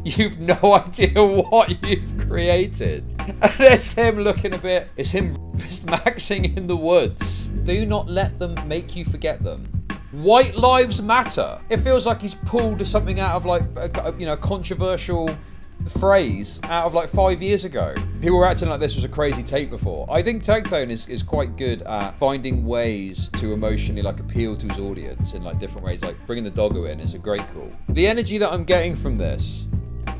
You've no idea what you've created. And it's him looking a bit, it's him maxing in the woods. Do not let them make you forget them. White lives matter. It feels like he's pulled something out of like a controversial phrase out of like 5 years ago. People were acting like this was a crazy take before. I think Tectone is quite good at finding ways to emotionally like appeal to his audience in like different ways, like bringing the doggo in is a great cool. The energy that I'm getting from this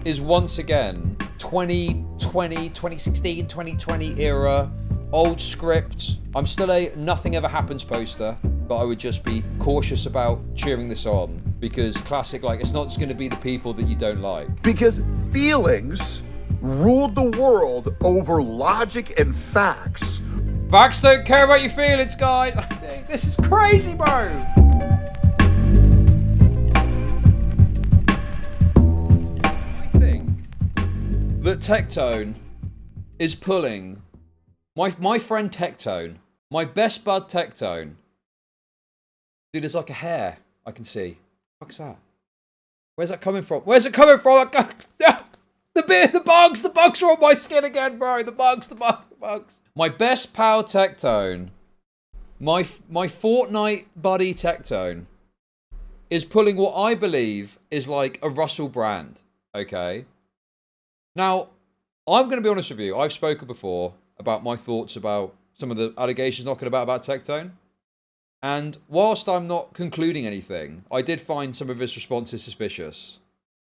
is once again 2020, 2016, 2020 era, old script. I'm still a nothing ever happens poster, but I would just be cautious about cheering this on because classic, like, it's not just going to be the people that you don't like. Because feelings ruled the world over logic and facts. Facts don't care about your feelings, guys. This is crazy, bro. I think that Tectone is pulling my friend Tectone, my best bud Tectone. Dude, there's like a hair I can see. What's that? Where's that coming from? Where's it coming from? The bugs are on my skin again, bro. The bugs. My best pal Tectone, my Fortnite buddy Tectone, is pulling what I believe is like a Russell Brand, okay? Now, I'm going to be honest with you. I've spoken before about my thoughts about some of the allegations knocking about Tectone. And whilst I'm not concluding anything, I did find some of his responses suspicious.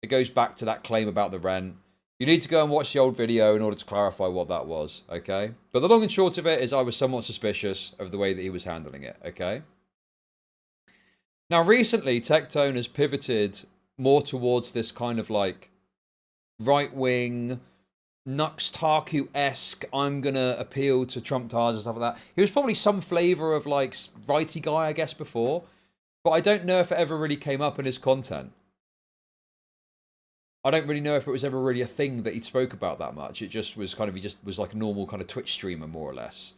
It goes back to that claim about the rent. You need to go and watch the old video in order to clarify what that was, okay? But the long and short of it is I was somewhat suspicious of the way that he was handling it, okay? Now, recently, Tectone has pivoted more towards this kind of like right-wing, Nuxtaku-esque, I'm gonna appeal to Trump tards and stuff like that. He was probably some flavor of like righty guy, I guess, before, but I don't know if it ever really came up in his content. I don't really know if it was ever really a thing that he spoke about that much. It just was kind of, he just was like a normal kind of Twitch streamer, more or less.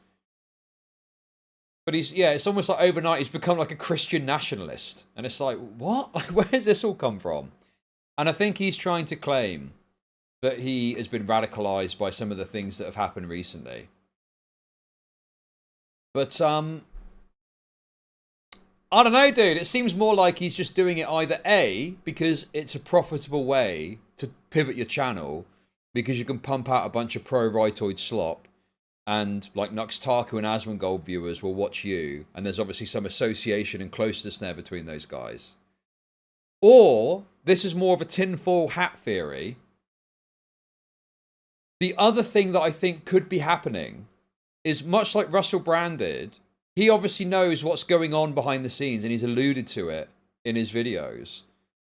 But it's almost like overnight he's become like a Christian nationalist. And it's like, what? Like, where does this all come from? And I think he's trying to claim that he has been radicalized by some of the things that have happened recently. But, I don't know, dude. It seems more like he's just doing it either A, because it's a profitable way to pivot your channel, because you can pump out a bunch of pro-rightoid slop, and like Nuxtaku and Asmongold viewers will watch you, and there's obviously some association and closeness there between those guys. Or, this is more of a tinfoil hat theory. The other thing that I think could be happening is much like Russell Brand did, he obviously knows what's going on behind the scenes and he's alluded to it in his videos.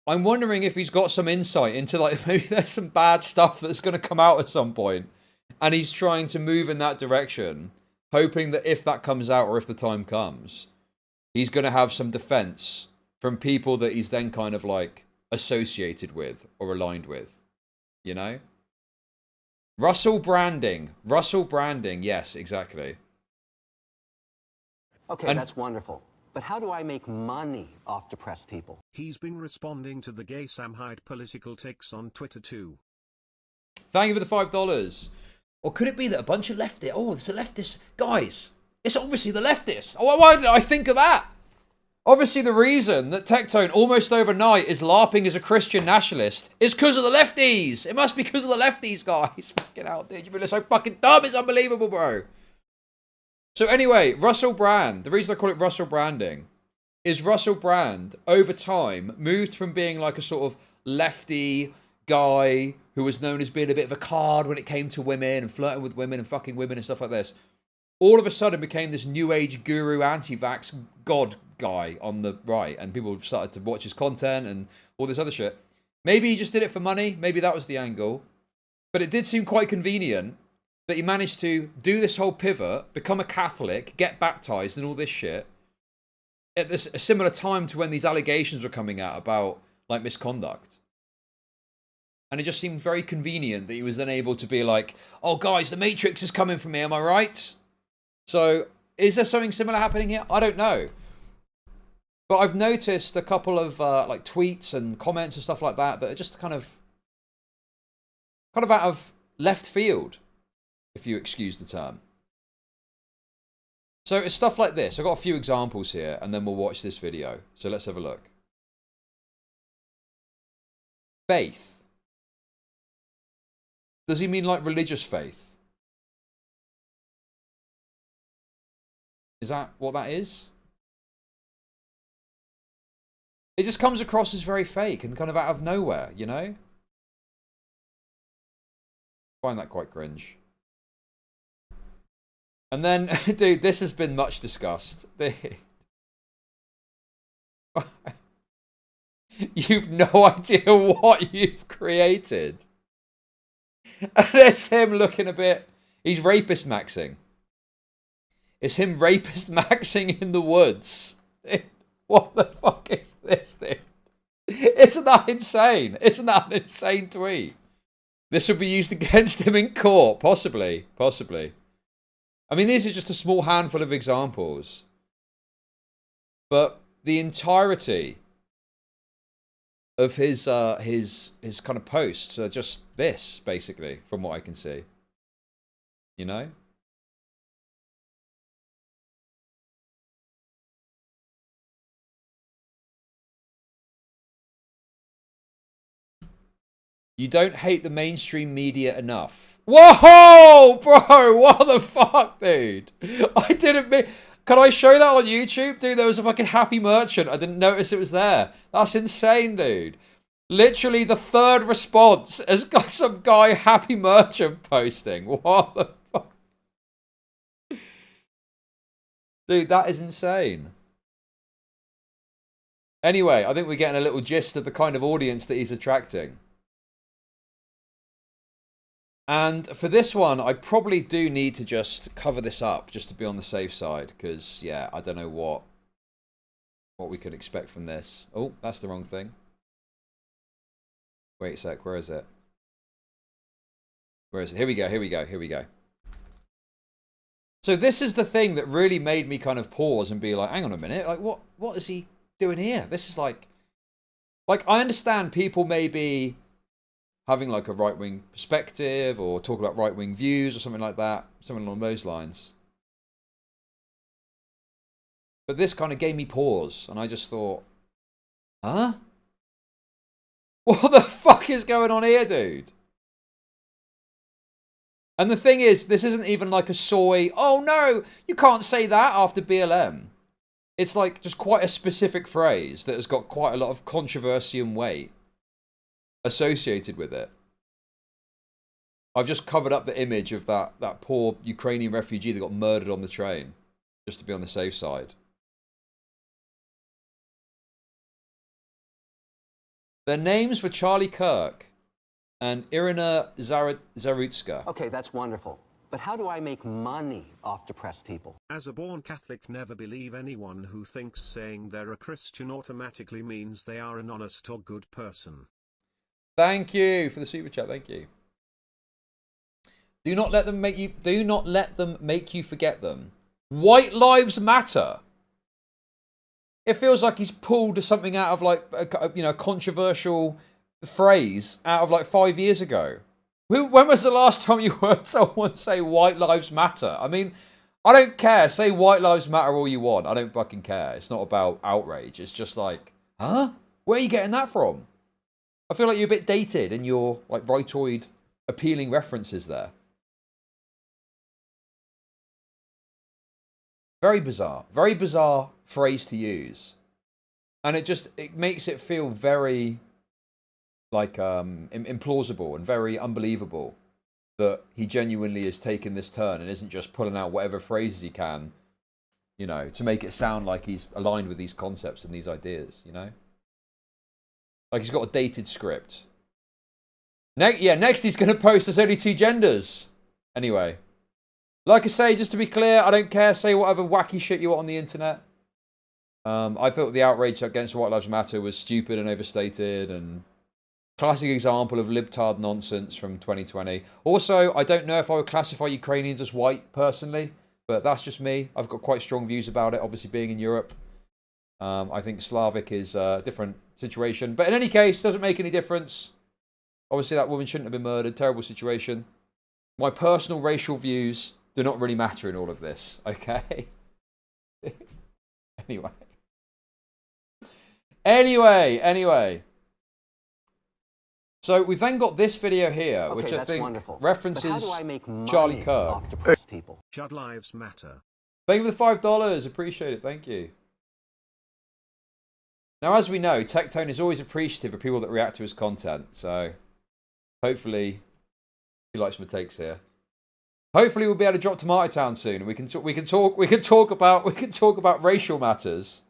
I'm wondering if he's got some insight into like maybe there's some bad stuff that's going to come out at some point and he's trying to move in that direction, hoping that if that comes out or if the time comes, he's going to have some defense from people that he's then kind of like associated with or aligned with, you know? Russell branding, yes, exactly. Okay, that's wonderful. But how do I make money off depressed people? He's been responding to the gay Sam Hyde political takes on Twitter too. Thank you for the $5. Or could it be that a bunch of leftists, oh, it's a leftist, guys, it's obviously the leftists. Oh, why did I think of that? Obviously the reason that Tectone almost overnight is LARPing as a Christian nationalist is because of the lefties. It must be because of the lefties, guys. Fucking hell, dude, you've been so fucking dumb, it's unbelievable, bro. So anyway, Russell Brand, the reason I call it Russell Branding is Russell Brand, over time, moved from being like a sort of lefty guy who was known as being a bit of a card when it came to women and flirting with women and fucking women and stuff like this. All of a sudden became this new age guru, anti-vax god guy on the right. And people started to watch his content and all this other shit. Maybe he just did it for money. Maybe that was the angle. But it did seem quite convenient that he managed to do this whole pivot, become a Catholic, get baptized and all this shit at a similar time to when these allegations were coming out about like misconduct. And it just seemed very convenient that he was then able to be like, oh guys, the Matrix is coming for me, am I right? So is there something similar happening here? I don't know. But I've noticed a couple of like tweets and comments and stuff like that that are just kind of kind of out of left field, if you excuse the term. So it's stuff like this. I've got a few examples here, and then we'll watch this video. So let's have a look. Faith. Does he mean like religious faith? Is that what that is? It just comes across as very fake and kind of out of nowhere, you know? I find that quite cringe. And then, dude, this has been much discussed. You've no idea what you've created. And it's him looking a bit... He's rapist maxing. It's him rapist maxing in the woods. What the fuck is this thing? Isn't that insane? Isn't that an insane tweet? This would be used against him in court. Possibly. Possibly. I mean, these are just a small handful of examples. But the entirety of his kind of posts are just this, basically, from what I can see. You know? You don't hate the mainstream media enough. Whoa, bro! What the fuck, dude? I didn't mean... Can I show that on YouTube? Dude, there was a fucking happy merchant. I didn't notice it was there. That's insane, dude. Literally the third response has got some guy happy merchant posting. What the fuck? Dude, that is insane. Anyway, I think we're getting a little gist of the kind of audience that he's attracting. And for this one, I probably do need to just cover this up, just to be on the safe side, because, yeah, I don't know what we could expect from this. Oh, that's the wrong thing. Wait a sec, where is it? Where is it? Here we go, here we go, here we go. So this is the thing that really made me kind of pause and be like, hang on a minute, like, what is he doing here? This is like, I understand people may be having like a right-wing perspective or talk about right-wing views or something like that, something along those lines. But this kind of gave me pause, and I just thought, huh? What the fuck is going on here, dude? And the thing is, this isn't even like a soy, oh no, you can't say that after BLM. It's like just quite a specific phrase that has got quite a lot of controversy and weight associated with it. I've just covered up the image of that poor Ukrainian refugee that got murdered on the train, just to be on the safe side. Their names were Charlie Kirk and Irina Zarutska. Okay, that's wonderful. But how do I make money off depressed people? As a born Catholic, never believe anyone who thinks saying they're a Christian automatically means they are an honest or good person. Thank you for the super chat. Thank you. Do not let them make you. Do not let them make you forget them. White lives matter. It feels like he's pulled something out of like a controversial phrase out of like 5 years ago. When was the last time you heard someone say white lives matter? I mean, I don't care. Say white lives matter all you want. I don't fucking care. It's not about outrage. It's just like, huh? Where are you getting that from? I feel like you're a bit dated in your like rightoid appealing references there. Very bizarre phrase to use. And it makes it feel very like implausible and very unbelievable that he genuinely has taken this turn and isn't just pulling out whatever phrases he can, you know, to make it sound like he's aligned with these concepts and these ideas, you know? Like he's got a dated script. Next he's going to post there's only two genders. Anyway. Like I say, just to be clear, I don't care. Say whatever wacky shit you want on the internet. I thought the outrage against White Lives Matter was stupid and overstated and classic example of libtard nonsense from 2020. Also, I don't know if I would classify Ukrainians as white personally, but that's just me. I've got quite strong views about it, obviously being in Europe. I think Slavic is a different situation. But in any case, doesn't make any difference. Obviously, that woman shouldn't have been murdered. Terrible situation. My personal racial views do not really matter in all of this, okay? Anyway. So we've then got this video here, Okay, which I think wonderful. references But how do I make money Charlie Kirk. off depressed people? Chud lives matter. Thank you for the $5. Appreciate it. Thank you. Now, as we know, Tectone is always appreciative of people that react to his content. So hopefully he likes my takes here. Hopefully we'll be able to drop Tomato Town soon, and we can talk about racial matters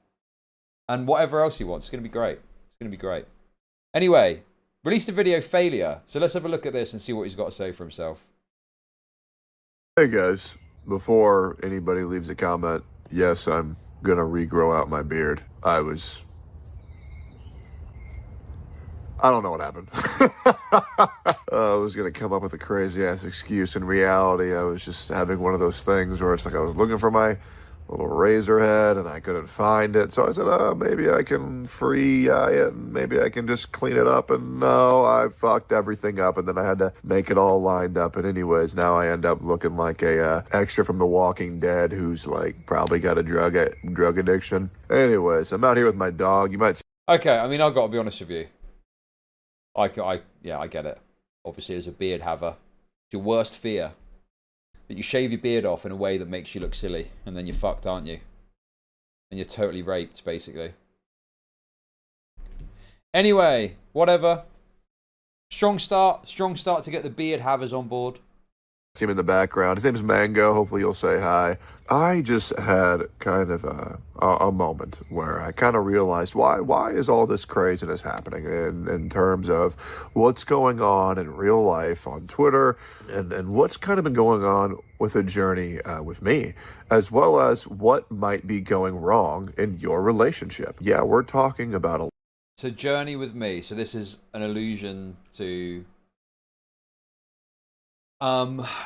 and whatever else he wants. It's gonna be great. It's gonna be great. Anyway, released a video failure. So let's have a look at this and see what he's got to say for himself. Hey guys, before anybody leaves a comment, yes, I'm gonna regrow out my beard. I don't know what happened. I was going to come up with a crazy-ass excuse. In reality, I was just having one of those things where it's like I was looking for my little razor head and I couldn't find it. So I said, maybe I can free-eye it and maybe I can just clean it up. And no, I fucked everything up and then I had to make it all lined up. And anyways, now I end up looking like a extra from The Walking Dead who's like probably got a drug addiction. Anyways, I'm out here with my dog. You might see. Okay, I mean, I've got to be honest with you. I get it. Obviously, as a beard haver, it's your worst fear that you shave your beard off in a way that makes you look silly, and then you're fucked, aren't you? And you're totally raped, basically. Anyway, whatever. Strong start to get the beard havers on board. See him in the background. His name's Mango. Hopefully you'll say hi. I just had kind of a moment where I kind of realized why is all this craziness happening in terms of what's going on in real life on Twitter and what's kind of been going on with a journey with me, as well as what might be going wrong in your relationship. Yeah, we're talking about a journey with me. So this is an allusion to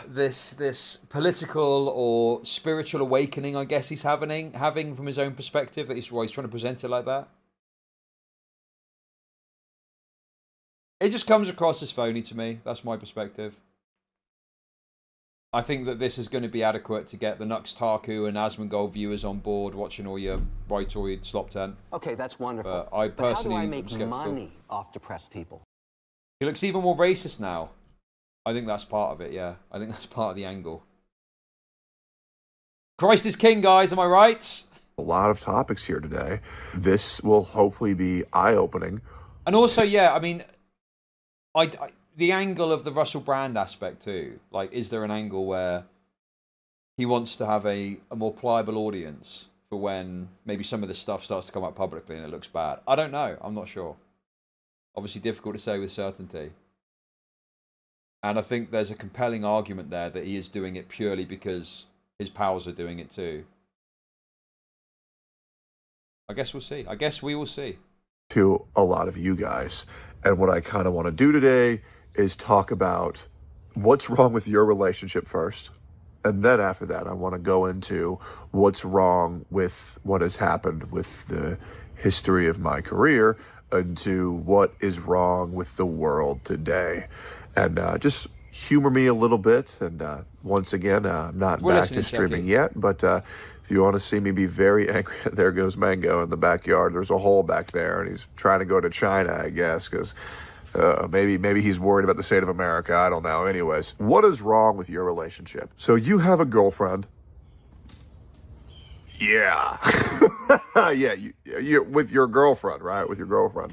this political or spiritual awakening, I guess he's having from his own perspective. That he's trying to present it like that. It just comes across as phony to me. That's my perspective. I think that this is going to be adequate to get the Nux Taku and Asmongold viewers on board watching all your rightoid slop tent. Okay, that's wonderful. But I personally how do I am make skeptical. money off depressed people? He looks even more racist now. I think that's part of it, yeah. I think that's part of the angle. Christ is king, guys, am I right? a lot of topics here today. This will hopefully be eye-opening. And also, yeah, I mean, the angle of the Russell Brand aspect too. Like, is there an angle where he wants to have a more pliable audience for when maybe some of this stuff starts to come up publicly and it looks bad? I don't know. I'm not sure. Obviously difficult to say with certainty. And I think there's a compelling argument there that he is doing it purely because his pals are doing it too. I guess we'll see. I guess we will see. To a lot of you guys. And what I kind of want to do today is talk about what's wrong with your relationship first. And then after that, I want to go into what's wrong with what has happened with the history of my career and to what is wrong with the world today. And just humor me a little bit. And once again, I'm not back to streaming yet, but if you want to see me be very angry, there goes Mango in the backyard. There's a hole back there, and he's trying to go to China, I guess, because maybe he's worried about the state of America. I don't know. Anyways, what is wrong with your relationship? So you have a girlfriend. Yeah. Yeah, you with your girlfriend, right? With your girlfriend.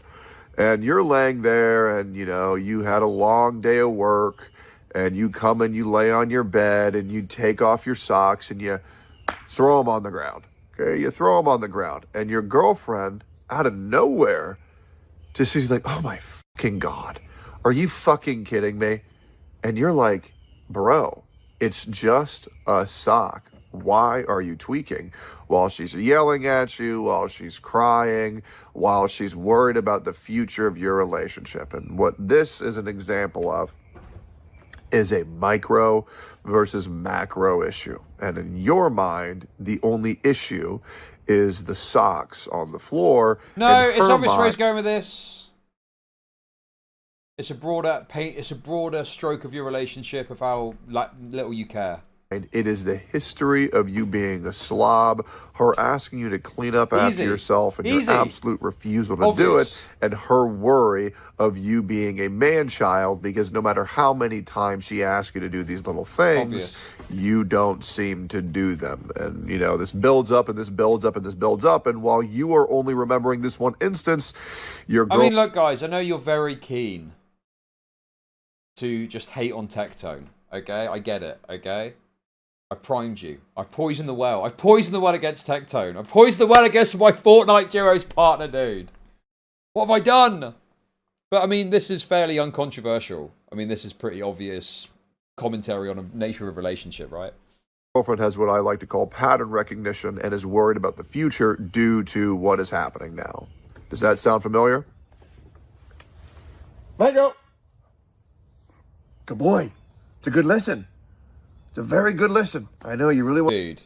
And you're laying there and, you know, you had a long day of work and you come and you lay on your bed and you take off your socks and you throw them on the ground. Okay, you throw them on the ground and your girlfriend out of nowhere just sees like, oh my fucking God, are you fucking kidding me? And you're like, bro, it's just a sock. Why are you tweaking? While she's yelling at you, while she's crying, while she's worried about the future of your relationship. And what this is an example of is a micro versus macro issue. And in your mind, the only issue is the socks on the floor. No, it's obvious where he's going with this. It's a broader paint. It's a broader stroke of your relationship of how little you care. It is the history of you being a slob, her asking you to clean up after Easy. yourself and Easy. your absolute refusal to do Obvious. it, and her worry of you being a man-child because no matter how many times she asks you to do these little things, Obvious. you don't seem to do them. And, you know, this builds up and this builds up and this builds up, and while you are only remembering this one instance, your girl... I mean, look, guys, I know you're very keen to just hate on Tectone, okay? I get it, okay? I primed you. I poisoned the well. I poisoned the well against Tectone. I poisoned the well against my Fortnite Duos partner, dude. What have I done? But, I mean, this is fairly uncontroversial. I mean, this is pretty obvious commentary on the nature of a relationship, right? girlfriend has what I like to call pattern recognition and is worried about the future due to what is happening now. Does that sound familiar? Lego. Good boy. It's a good listen. It's a very good listen. I know you really want. Dude.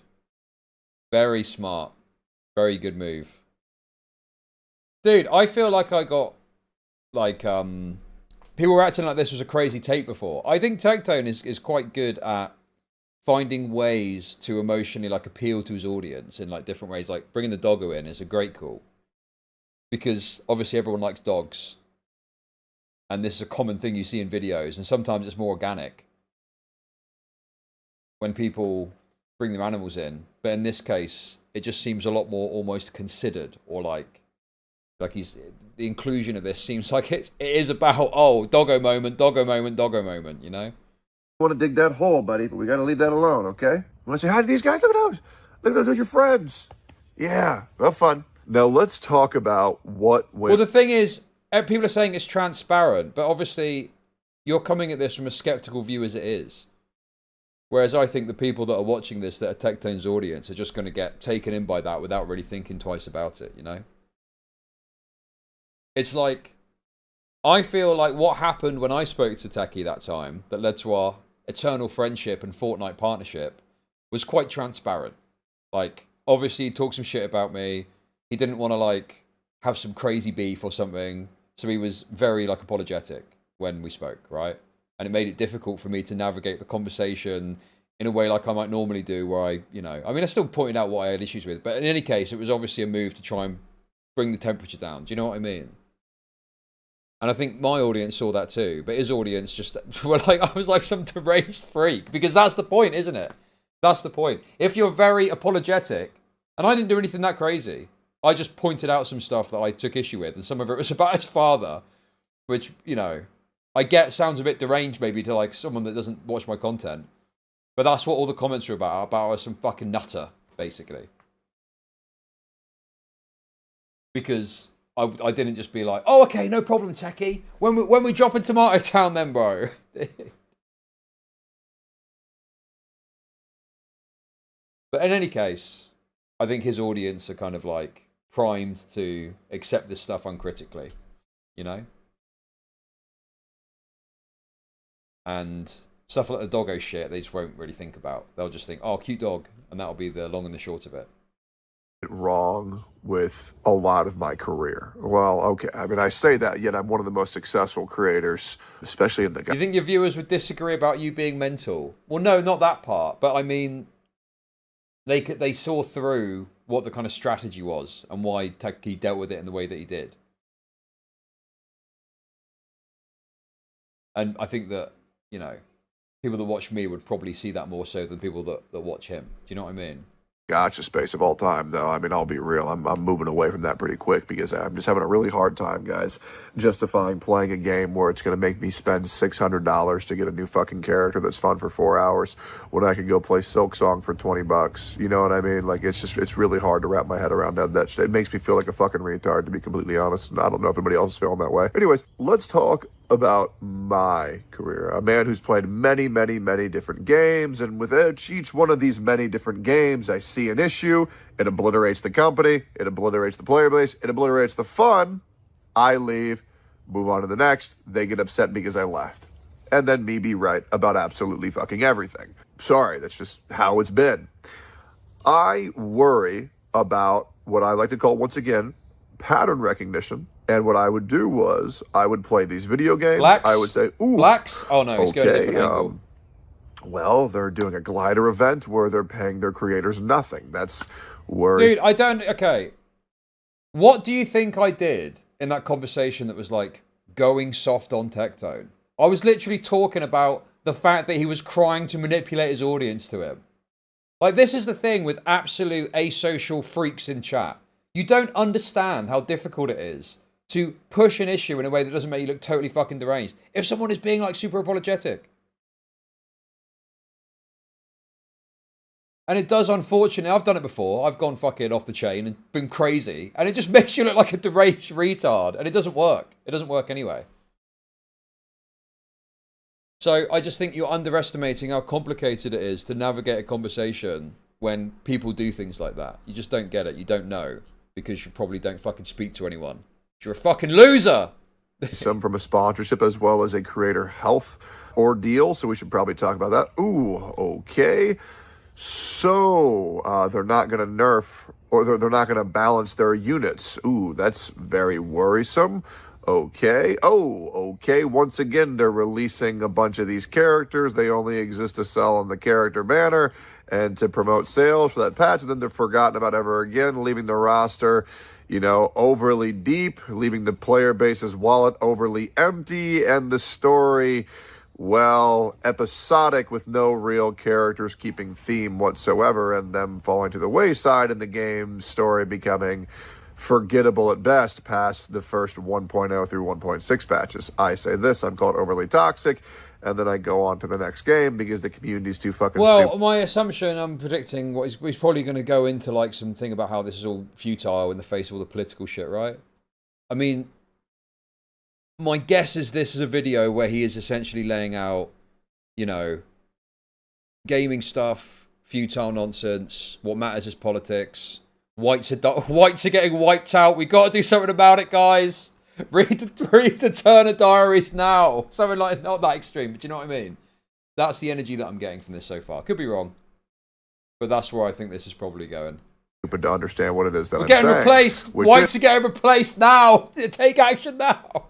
Very smart. Very good move. Dude, I feel like I got, like, people were acting like this was a crazy tape before. I think Tectone is quite good at finding ways to emotionally, like, appeal to his audience in, like, different ways. Like, bringing the doggo in is a great call. Because, obviously, everyone likes dogs. And this is a common thing you see in videos. And sometimes it's more organic when people bring their animals in. But in this case, it just seems a lot more almost considered, or like he's, the inclusion of this seems like it is about, oh, doggo moment, doggo moment, doggo moment, you know? Want to dig that hole, buddy, but we got to leave that alone, okay? You want to say hi to these guys? Look at those. Look at those. Those are your friends. Yeah, have fun. Now let's talk about what went. Well, the thing is, people are saying it's transparent, but obviously you're coming at this from a skeptical view as it is. Whereas I think the people that are watching this, that are Tectone's audience, are just going to get taken in by that without really thinking twice about it, you know? It's like, I feel like what happened when I spoke to Techie that time, that led to our eternal friendship and Fortnite partnership, was quite transparent. Like, obviously he talked some shit about me. He didn't want to, like, have some crazy beef or something. So he was very, like, apologetic when we spoke, right? And it made it difficult for me to navigate the conversation in a way like I might normally do, where I, you know, I mean, I still pointed out what I had issues with, but in any case, it was obviously a move to try and bring the temperature down. Do you know what I mean? And I think my audience saw that too, but his audience just were like, I was like some deranged freak, because that's the point, isn't it? That's the point. If you're very apologetic, and I didn't do anything that crazy, I just pointed out some stuff that I took issue with, and some of it was about his father, which, you know, I get sounds a bit deranged maybe to like someone that doesn't watch my content, but that's what all the comments are about I was some fucking nutter, basically. Because I didn't just be like, oh, okay, no problem, Techie. When we drop in Tomato Town then, bro. But in any case, I think his audience are kind of like primed to accept this stuff uncritically, you know? And stuff like the doggo shit, they just won't really think about. They'll just think, oh, cute dog. And that'll be the long and the short of it. Wrong with a lot of my career. Well, okay, I mean, I say that, yet I'm one of the most successful creators, especially in the... Do you think your viewers would disagree about you being mental? Well, no, not that part. But I mean, they saw through what the kind of strategy was and why he dealt with it in the way that he did. And I think that, you know, people that watch me would probably see that more so than people that watch him. Do you know what I mean? Gotcha space of all time, though. I mean, I'll be real. I'm moving away from that pretty quick because I'm just having a really hard time, guys, justifying playing a game where it's going to make me spend $600 to get a new fucking character that's fun for 4 hours when I can go play Silk Song for $20. You know what I mean? Like, it's really hard to wrap my head around that shit. It makes me feel like a fucking retard, to be completely honest. And I don't know if anybody else is feeling that way. Anyways, let's talk about my career. A man who's played many, many, many different games, and with each one of these many different games, I see an issue. It obliterates the company, it obliterates the player base, it obliterates the fun. I leave, move on to the next. They get upset because I left. And then me be right about absolutely fucking everything. Sorry, that's just how it's been. I worry about what I like to call, once again, pattern recognition And what I would do was I would play these video games. Blacks? I would say, ooh. Blacks? Oh no, he's going a Okay, different angle. well, they're doing a glider event where they're paying their creators nothing. That's where... Dude, I don't... Okay. What do you think I did in that conversation that was like going soft on Tectone? I was literally talking about the fact that he was trying to manipulate his audience to him. Like, this is the thing with absolute asocial freaks in chat. You don't understand how difficult it is to push an issue in a way that doesn't make you look totally fucking deranged. If someone is being like super apologetic. And it does, unfortunately, I've done it before. I've gone fucking off the chain and been crazy. And it just makes you look like a deranged retard. And it doesn't work. It doesn't work anyway. So I just think you're underestimating how complicated it is to navigate a conversation when people do things like that. You just don't get it. You don't know. Because you probably don't fucking speak to anyone. You're a fucking loser! some from a sponsorship as well as a creator health ordeal. So we should probably talk about that. Ooh, okay. So they're not going to nerf, or they're not going to balance their units. Ooh, that's very worrisome. Okay. Oh, okay. Once again, they're releasing a bunch of these characters. They only exist to sell on the character banner and to promote sales for that patch. And then they're forgotten about ever again, leaving the roster, you know, overly deep, leaving the player base's wallet overly empty, and the story, well, episodic with no real characters keeping theme whatsoever, and them falling to the wayside, and the game story becoming forgettable at best past the first 1.0 through 1.6 patches. I say this, I'm called overly toxic, and then I go on to the next game because the community's too fucking stupid. Well, my assumption, I'm predicting, he's probably going to go into like something about how this is all futile in the face of all the political shit, right? I mean, my guess is this is a video where he is essentially laying out, you know, gaming stuff, futile nonsense, what matters is politics. Whites are getting wiped out. We got to do something about it, guys. Read the Turner diaries now. Something like, not that extreme, but you know what I mean? That's the energy that I'm getting from this so far. Could be wrong, but that's where I think this is probably going. Stupid to understand what it is that We're I'm getting saying, replaced. Whites are getting replaced now. Take action now.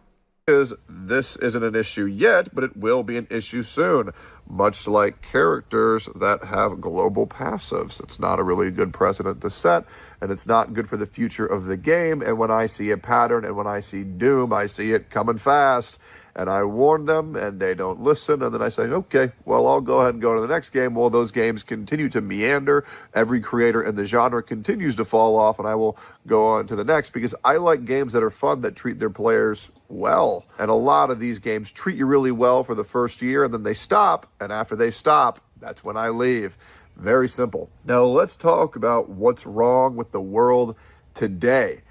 This isn't an issue yet, but it will be an issue soon. Much like characters that have global passives. It's not a really good precedent to set, and it's not good for the future of the game. And when I see a pattern and when I see doom, I see it coming fast. And I warn them, and they don't listen. And then I say, okay, well, I'll go ahead and go to the next game. Well, those games continue to meander. Every creator in the genre continues to fall off, and I will go on to the next because I like games that are fun, that treat their players well. And a lot of these games treat you really well for the first year, and then they stop. And after they stop, that's when I leave. Very simple. Now, let's talk about what's wrong with the world today.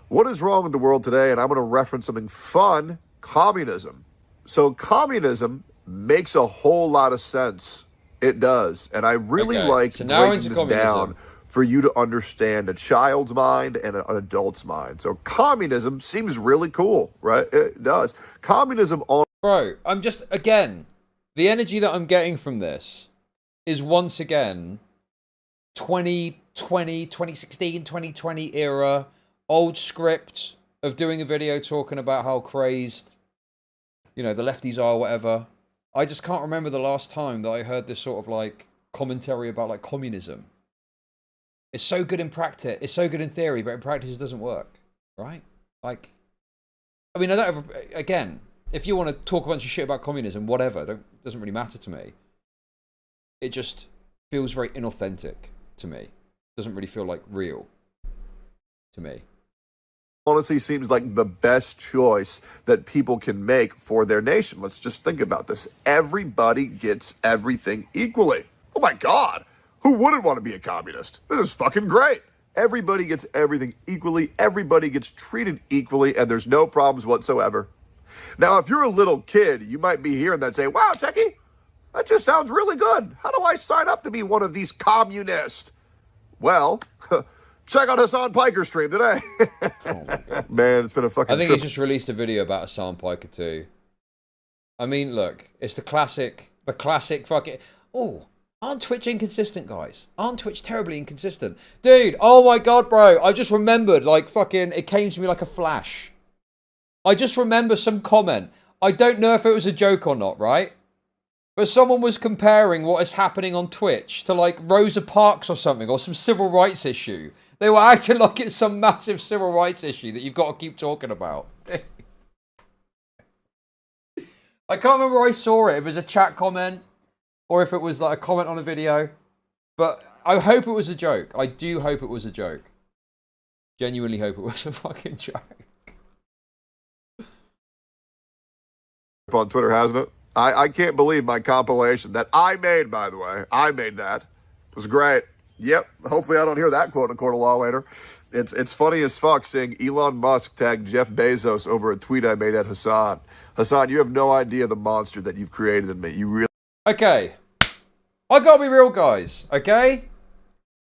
What is wrong with the world today? And I'm going to reference something fun. Communism. So communism makes a whole lot of sense. It does. And I really like breaking this down for you to understand a child's mind and an adult's mind. So communism seems really cool, right? It does. Communism on... Bro, I'm just, again, the energy that I'm getting from this is once again 2020, 2016, 2020 era, old script of doing a video talking about how crazed, you know, the lefties are or whatever. I just can't remember the last time that I heard this sort of like commentary about like communism. It's so good in practice. It's so good in theory, but in practice it doesn't work, right? Like, I mean, I don't ever, again, if you want to talk a bunch of shit about communism, whatever, doesn't really matter to me. It just feels very inauthentic to me. It doesn't really feel like real to me. Honestly seems like the best choice that people can make for their nation. Let's just think about this. Everybody gets everything equally. Oh my God. Who wouldn't want to be a communist? This is fucking great. Everybody gets everything equally. Everybody gets treated equally, and there's no problems whatsoever. Now, if you're a little kid, you might be hearing that saying, wow, Techie, that just sounds really good. How do I sign up to be one of these communists? Well, check out Hassan Piker's stream today. Oh my God. Man, it's been a fucking I think trip. he's just released a video about Hassan Piker too. I mean, look, it's the classic fucking... Oh, aren't Twitch inconsistent, guys? Aren't Twitch terribly inconsistent? Dude, oh my God, bro. I just remembered, like, fucking... It came to me like a flash. I just remember some comment. I don't know if it was a joke or not, right? But someone was comparing what is happening on Twitch to like Rosa Parks or something, or some civil rights issue. They were acting like it's some massive civil rights issue that you've got to keep talking about. I can't remember where I saw it. If it was a chat comment or if it was like a comment on a video. But I hope it was a joke. I do hope it was a joke. Genuinely hope it was a fucking joke. On Twitter, hasn't it? I can't believe my compilation that I made, by the way. I made that. It was great. Yep. Hopefully I don't hear that quote in a court of law later. It's funny as fuck seeing Elon Musk tag Jeff Bezos over a tweet I made at Hassan. Hassan, you have no idea the monster that you've created in me. You really... Okay. I gotta be real, guys. Okay?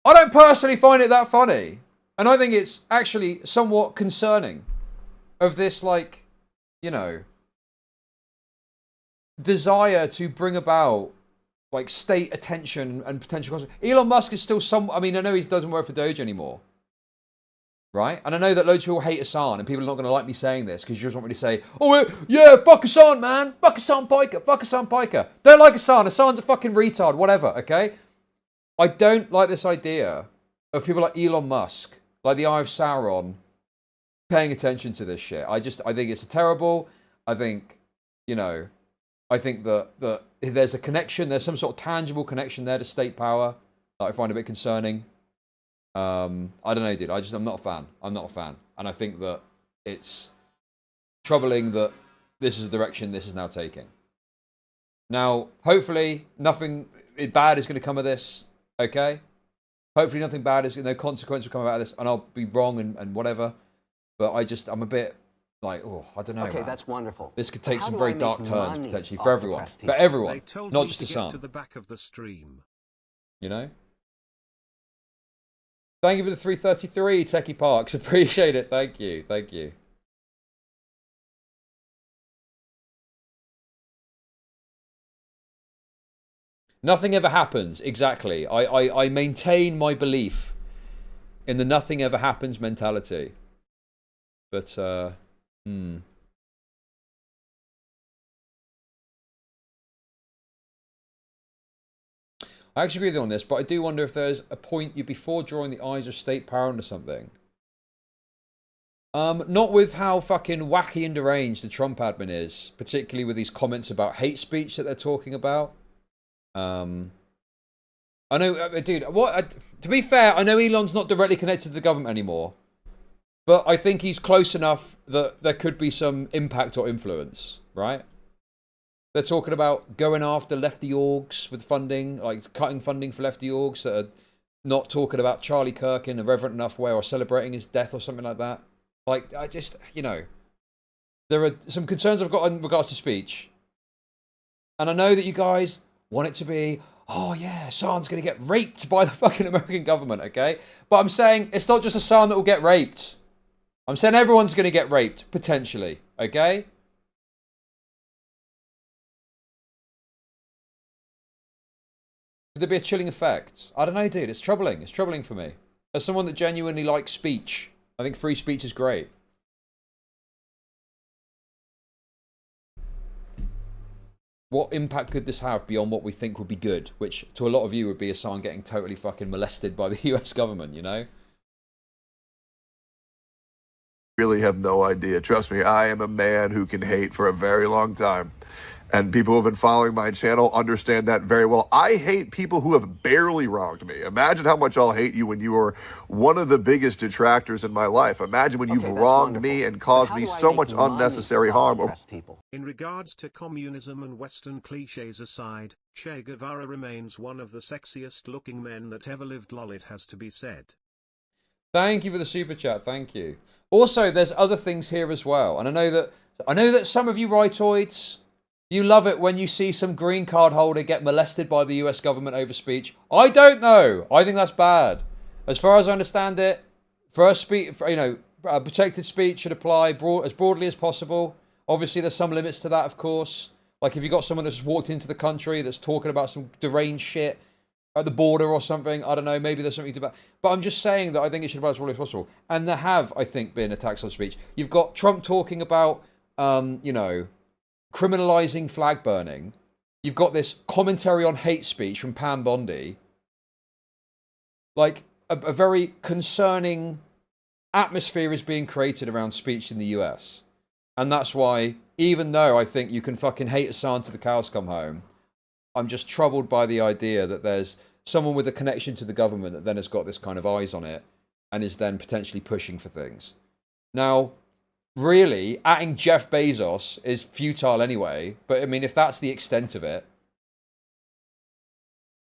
I don't personally find it that funny. And I think it's actually somewhat concerning of this, like, you know, desire to bring about like state attention and potential consequences. Elon Musk is still some. I mean, I know he doesn't work for Doge anymore, right? And I know that loads of people hate Hassan, and people are not going to like me saying this because you just want me to say, "Oh yeah, fuck Hassan, man, fuck Hassan Piker, fuck Hassan Piker." Don't like Hassan. Hassan's a fucking retard. Whatever. Okay. I don't like this idea of people like Elon Musk, like the Eye of Sauron, paying attention to this shit. I think it's terrible. I think, you know. I think that there's a connection, there's some sort of tangible connection there to state power that I find a bit concerning. I don't know, dude. I'm not a fan. I'm not a fan. And I think that it's troubling that this is the direction this is now taking. Now, hopefully, nothing bad is going to come of this, okay? Hopefully nothing bad is, no consequence will come out of this, and I'll be wrong and whatever. But I'm a bit... like, oh, I don't know. Okay, man. That's wonderful. This could take some very dark turns potentially for everyone. For everyone, not just Hassan. To the back of the stream. You know. Thank you for the 333, Techie Parks. Appreciate it. Thank you. Thank you. Nothing ever happens. Exactly. I maintain my belief in the nothing ever happens mentality. But I actually agree with you on this, but I do wonder if there's a point you before drawing the eyes of state power into something. Not with how fucking wacky and deranged the Trump admin is, particularly with these comments about hate speech that they're talking about. I know, dude. To be fair, I know Elon's not directly connected to the government anymore. But I think he's close enough that there could be some impact or influence, right? They're talking about going after lefty orgs with funding, like cutting funding for lefty orgs that are not talking about Charlie Kirk in a reverent enough way or celebrating his death or something like that. Like, I just, you know, there are some concerns I've got in regards to speech. And I know that you guys want it to be, oh yeah, Hassan's going to get raped by the fucking American government, okay? But I'm saying it's not just Hassan that will get raped. I'm saying everyone's going to get raped, potentially, okay? Could there be a chilling effect? I don't know, dude. It's troubling. It's troubling for me. As someone that genuinely likes speech, I think free speech is great. What impact could this have beyond what we think would be good? Which, to a lot of you, would be Hassan getting totally fucking molested by the US government, you know? really have no idea. Trust me, I am a man who can hate for a very long time. And people who have been following my channel understand that very well. I hate people who have barely wronged me. Imagine how much I'll hate you when you were one of the biggest detractors in my life. Imagine when you've wronged me and caused me so much unnecessary harm. In regards to communism and Western cliches aside, Che Guevara remains one of the sexiest looking men that ever lived. Lol, it has to be said. Thank you for the super chat. Thank you. Also, there's other things here as well. And I know that some of you rightoids, you love it when you see some green card holder get molested by the US government over speech. I don't know. I think that's bad. As far as I understand it, protected speech should apply as broadly as possible. Obviously, there's some limits to that, of course. Like if you got someone that's walked into the country that's talking about some deranged shit, at the border or something. I don't know. Maybe there's something to about. But I'm just saying that I think it should apply as broadly as possible. And there have, I think, been attacks on speech. You've got Trump talking about, you know, criminalizing flag burning. You've got this commentary on hate speech from Pam Bondi. Like, a very concerning atmosphere is being created around speech in the US. And that's why, even though I think you can fucking hate Assange till the cows come home, I'm just troubled by the idea that there's someone with a connection to the government that then has got this kind of eyes on it and is then potentially pushing for things. Now, really, atting Jeff Bezos is futile anyway, but I mean, if that's the extent of it,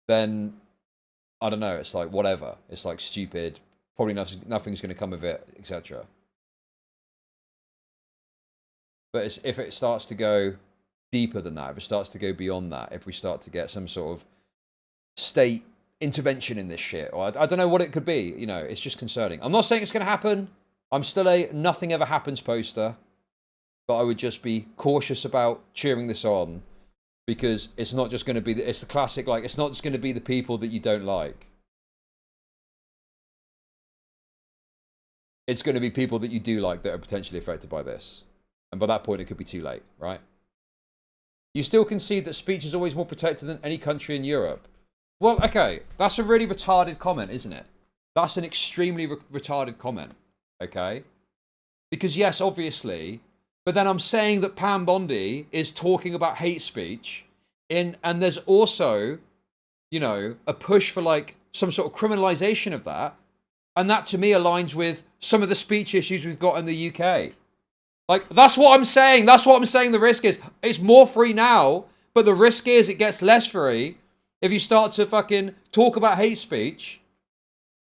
then I don't know, it's like whatever. It's like stupid, probably nothing's going to come of it, etc. But if it starts to go deeper than that, if it starts to go beyond that, if we start to get some sort of state intervention in this shit, or I don't know what it could be, you know, it's just concerning. I'm not saying it's going to happen. I'm still a nothing ever happens poster, but I would just be cautious about cheering this on, because it's not just going to be, it's the classic, like, it's not just going to be the people that you don't like. It's going to be people that you do like that are potentially affected by this. And by that point, it could be too late, right? You still concede that speech is always more protected than any country in Europe. Well, okay, that's a really retarded comment, isn't it? That's an extremely retarded comment, okay? Because yes, obviously, but then I'm saying that Pam Bondi is talking about hate speech and there's also, you know, a push for like some sort of criminalization of that. And that to me aligns with some of the speech issues we've got in the UK. Like, that's what I'm saying. That's what I'm saying the risk is. It's more free now, but the risk is it gets less free if you start to fucking talk about hate speech.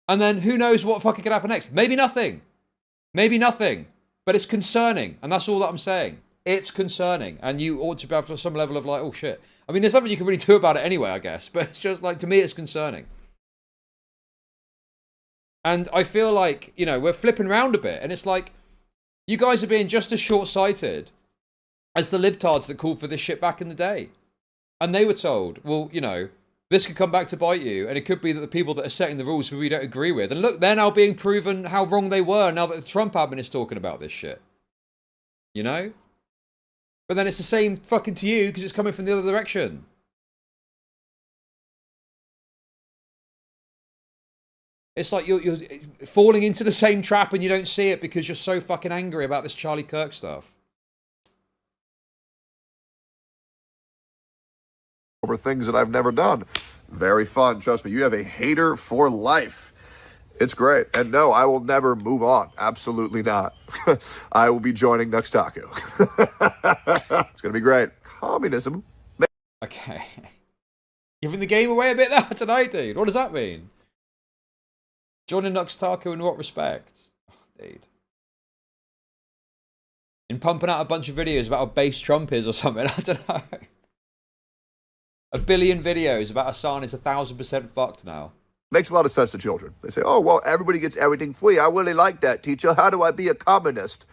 And then who knows what fucking could happen next. Maybe nothing. Maybe nothing. But it's concerning. And that's all that I'm saying. It's concerning. And you ought to have some level of like, oh shit. I mean, there's nothing you can really do about it anyway, I guess. But it's just like, to me, it's concerning. And I feel like, you know, we're flipping around a bit. And it's like, you guys are being just as short-sighted as the libtards that called for this shit back in the day. And they were told, well, you know, this could come back to bite you. And it could be that the people that are setting the rules we don't agree with. And look, they're now being proven how wrong they were now that the Trump admin is talking about this shit. You know? But then it's the same fucking to you because it's coming from the other direction. It's like you're falling into the same trap and you don't see it because you're so fucking angry about this Charlie Kirk stuff. Over things that I've never done. Very fun. Trust me, you have a hater for life. It's great. And no, I will never move on. Absolutely not. I will be joining Nux Taku. It's going to be great. Communism. Okay. Giving the game away a bit there tonight, dude. What does that mean? Joining Nux Taku in what respect? Oh, dude. In pumping out a bunch of videos about how base Trump is or something. I don't know. 1 billion videos about Assange is 1,000% fucked now. Makes a lot of sense to children. They say, oh, well, everybody gets everything free. I really like that, teacher. How do I be a communist?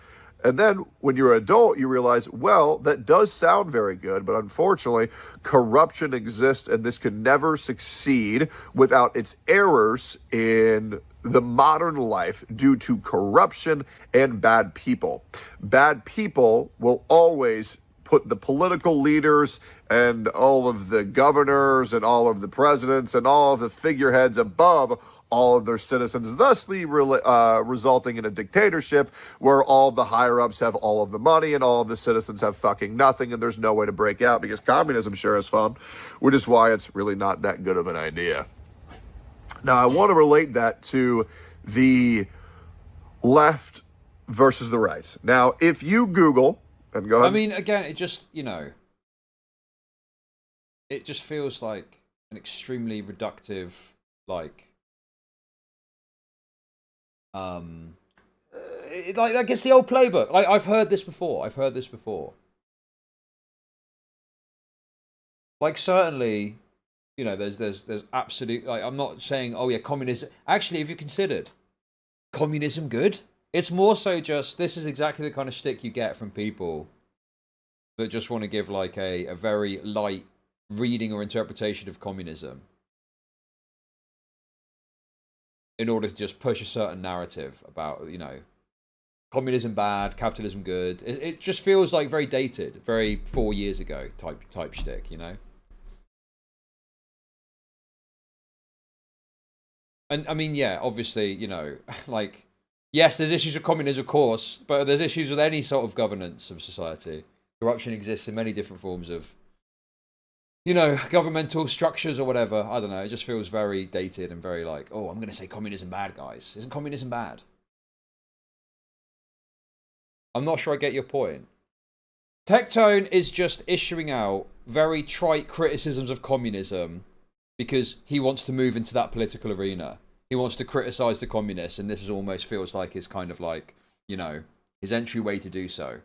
And then when you're an adult, you realize, well, that does sound very good, but unfortunately, corruption exists, and this could never succeed without its errors in the modern life due to corruption and bad people. Bad people will always put the political leaders and all of the governors and all of the presidents and all of the figureheads above all of their citizens, thusly resulting in a dictatorship where all the higher-ups have all of the money and all of the citizens have fucking nothing, and there's no way to break out because communism sure is fun, which is why it's really not that good of an idea. Now, I want to relate that to the left versus the right. Now, if you Google, and go ahead. I mean, again, it just, you know, it just feels like an extremely reductive, like, like it's the old playbook. Like, I've heard this before. Like, certainly, you know, there's absolute, like, I'm not saying, oh yeah, communism. Actually, if you considered communism good, it's more so just, this is exactly the kind of stick you get from people that just want to give like a very light reading or interpretation of communism. in order to just push a certain narrative about, you know, communism bad, capitalism good. It just feels like very dated, very 4 years ago type shtick, you know? And I mean, yeah, obviously, you know, like, yes, there's issues with communism, of course, but there's issues with any sort of governance of society. Corruption exists in many different forms of, you know, governmental structures or whatever. I don't know. It just feels very dated and very like, oh, I'm going to say communism bad, guys. Isn't communism bad? I'm not sure I get your point. Tectone is just issuing out very trite criticisms of communism because he wants to move into that political arena. He wants to criticize the communists, and this is almost feels like his kind of like, you know, his entryway to do so.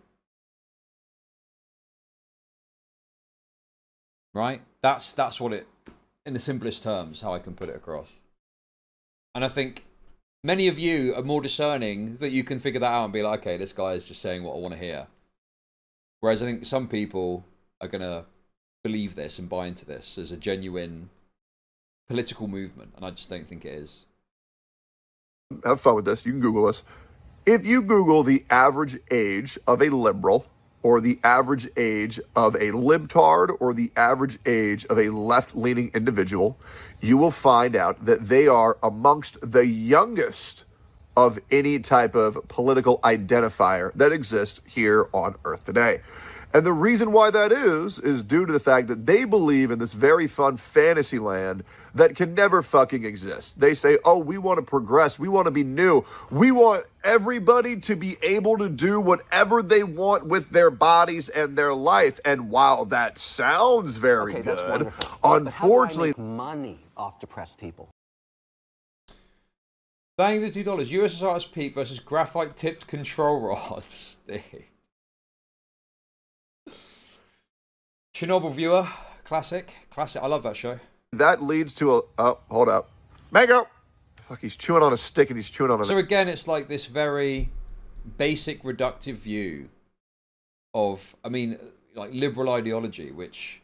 Right? That's what it, in the simplest terms, how I can put it across. And I think many of you are more discerning that you can figure that out and be like, okay, this guy is just saying what I want to hear. Whereas I think some people are going to believe this and buy into this as a genuine political movement, and I just don't think it is. Have fun with this. You can Google this. If you Google the average age of a liberal, or the average age of a libtard, or the average age of a left-leaning individual, you will find out that they are amongst the youngest of any type of political identifier that exists here on Earth today. And the reason why that is due to the fact that they believe in this very fun fantasy land that can never fucking exist. They say, oh, we want to progress. We want to be new. We want everybody to be able to do whatever they want with their bodies and their life. And while that sounds very That's good, wonderful. unfortunately, But how do I make money off depressed people? Thank you for the $2. USSR's Peep versus graphite tipped control rods. Chernobyl viewer, classic. I love that show. that leads to a, oh, hold up. Mango! Fuck, he's chewing on a stick and he's chewing on a... So again, it's like this very basic reductive view of, I mean, like liberal ideology, which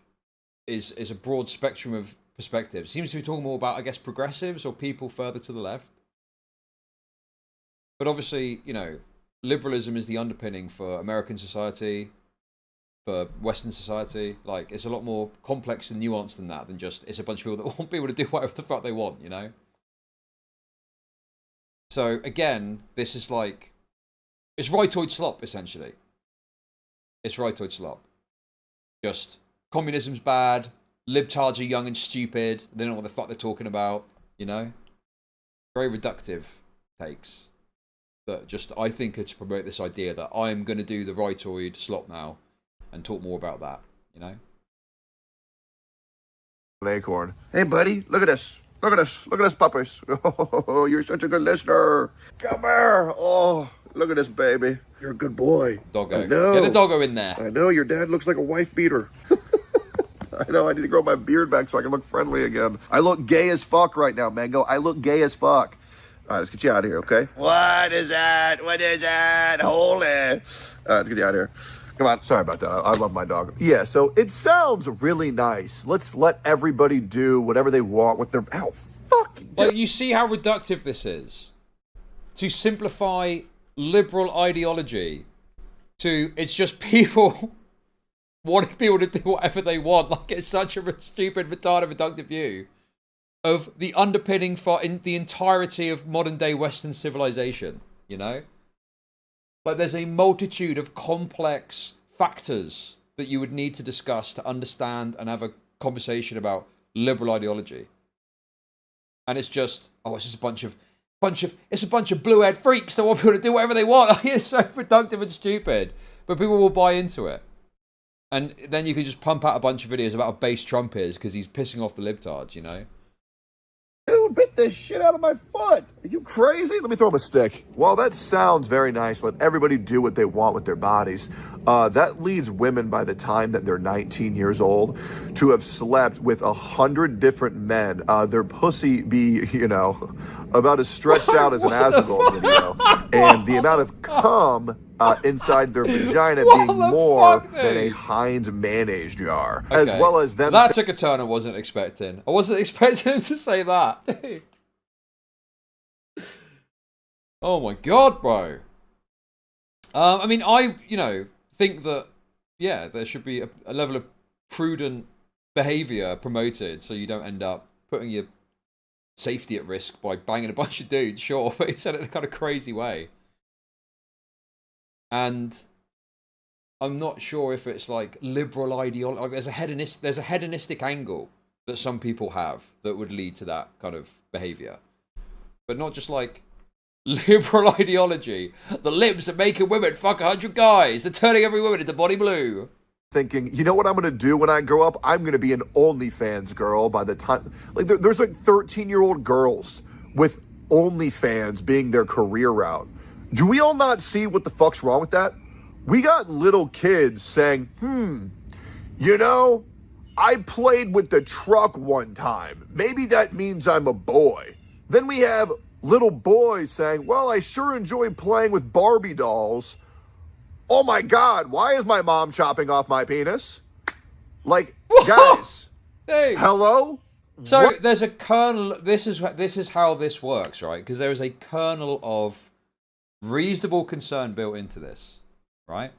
is a broad spectrum of perspectives. Seems to be talking more about, I guess, progressives or people further to the left. But obviously, you know, liberalism is the underpinning for American society, for Western society. Like, it's a lot more complex and nuanced than that, than just, it's a bunch of people that want people to do whatever the fuck they want, you know? So, again, this is like, it's rightoid slop, essentially. It's rightoid slop. Just, communism's bad, libtards are young and stupid, they don't know what the fuck they're talking about, you know? Very reductive takes. That just, I think, are to promote this idea that I'm going to do the rightoid slop now and talk more about that, you know? An acorn. Hey, buddy, look at this. Look at this. Look at this, puppies. Oh, you're such a good listener. Come here. Oh, look at this, baby. You're a good boy. Doggo. I know. Get the doggo in there. I know, your dad looks like a wife beater. I know, I need to grow my beard back so I can look friendly again. I look gay as fuck right now, Mango. I look gay as fuck. All right, let's get you out of here, okay? What is that? What is that? Holy. All right, let's get you out of here. Come on. Sorry about that. I love my dog. Yeah, so it sounds really nice. Let's let everybody do whatever they want with their... Ow, fuck. Like, you see how reductive this is? To simplify liberal ideology to, it's just people wanting people to do whatever they want. Like, it's such a stupid, retarded, reductive view of the underpinning for the entirety of modern day Western civilization, you know? Like, there's a multitude of complex factors that you would need to discuss to understand and have a conversation about liberal ideology. And it's just, oh, it's just a bunch of blue-haired freaks that want people to do whatever they want. Like, it's so reductive and stupid. But people will buy into it. And then you can just pump out a bunch of videos about how base Trump is because he's pissing off the libtards, you know? Dude, bit the shit out of my foot. Are you crazy? Let me throw him a stick. While that sounds very nice, let everybody do what they want with their bodies. That leads women by the time that they're 19 years old to have slept with 100 different men. Their pussy be, you know, about as stretched out as an Asmongold video. And the amount of cum inside their vagina being more than a Heinz mayonnaise jar. Okay. As well as them... That took a turn I wasn't expecting. I wasn't expecting him to say that. Oh my god, bro. I mean, I think that there should be a level of prudent behavior promoted, so you don't end up putting your safety at risk by banging a bunch of dudes. Sure, but he said it in a kind of crazy way, and I'm not sure if it's like liberal ideology. Like there's a hedonistic angle that some people have that would lead to that kind of behavior, but not just like liberal ideology. The libs are making women fuck 100 guys. They're turning every woman into body blue. Thinking, you know what I'm going to do when I grow up? I'm going to be an OnlyFans girl by the time... Like, there's like 13-year-old girls with OnlyFans being their career route. Do we all not see what the fuck's wrong with that? We got little kids saying, you know, I played with the truck one time. Maybe that means I'm a boy. Then we have little boys saying, well, I sure enjoy playing with Barbie dolls. Oh my God, why is my mom chopping off my penis? Like, guys, Dude. Hello? So What? there's a kernel. This is how this works, right? Because there is a kernel of reasonable concern built into this, right?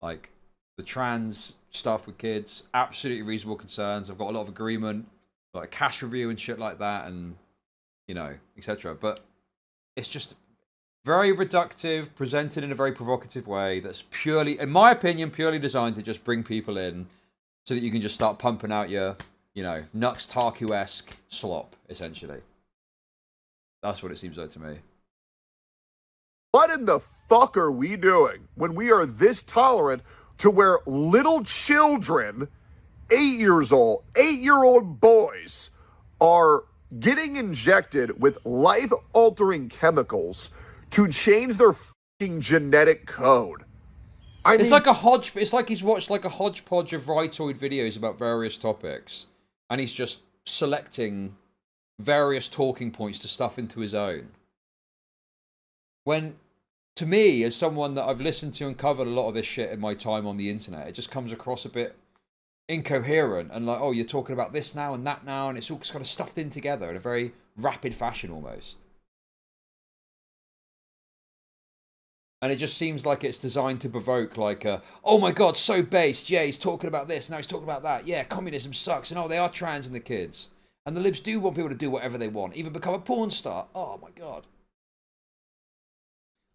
Like the trans stuff with kids, absolutely reasonable concerns. I've got a lot of agreement, like cash review and shit like that, and etc. But it's just very reductive, presented in a very provocative way. That's purely, in my opinion, purely designed to just bring people in, so that you can just start pumping out your, Nux Tarku-esque slop, essentially. That's what it seems like to me. What in the fuck are we doing when we are this tolerant to where little children, 8-year-old boys, are getting injected with life-altering chemicals to change their fucking genetic code? It's like a hodge. It's like he's watched like a hodgepodge of Rightoid videos about various topics, and he's just selecting various talking points to stuff into his own. When, to me, as someone that I've listened to and covered a lot of this shit in my time on the internet, it just comes across a bit incoherent and like, oh, you're talking about this now and that now, and it's all just kind of stuffed in together in a very rapid fashion almost. And it just seems like it's designed to provoke like, oh my God, so based. Yeah, he's talking about this, now he's talking about that. Yeah, communism sucks, and oh, they are trans and the kids. And the libs do want people to do whatever they want, even become a porn star. Oh my God.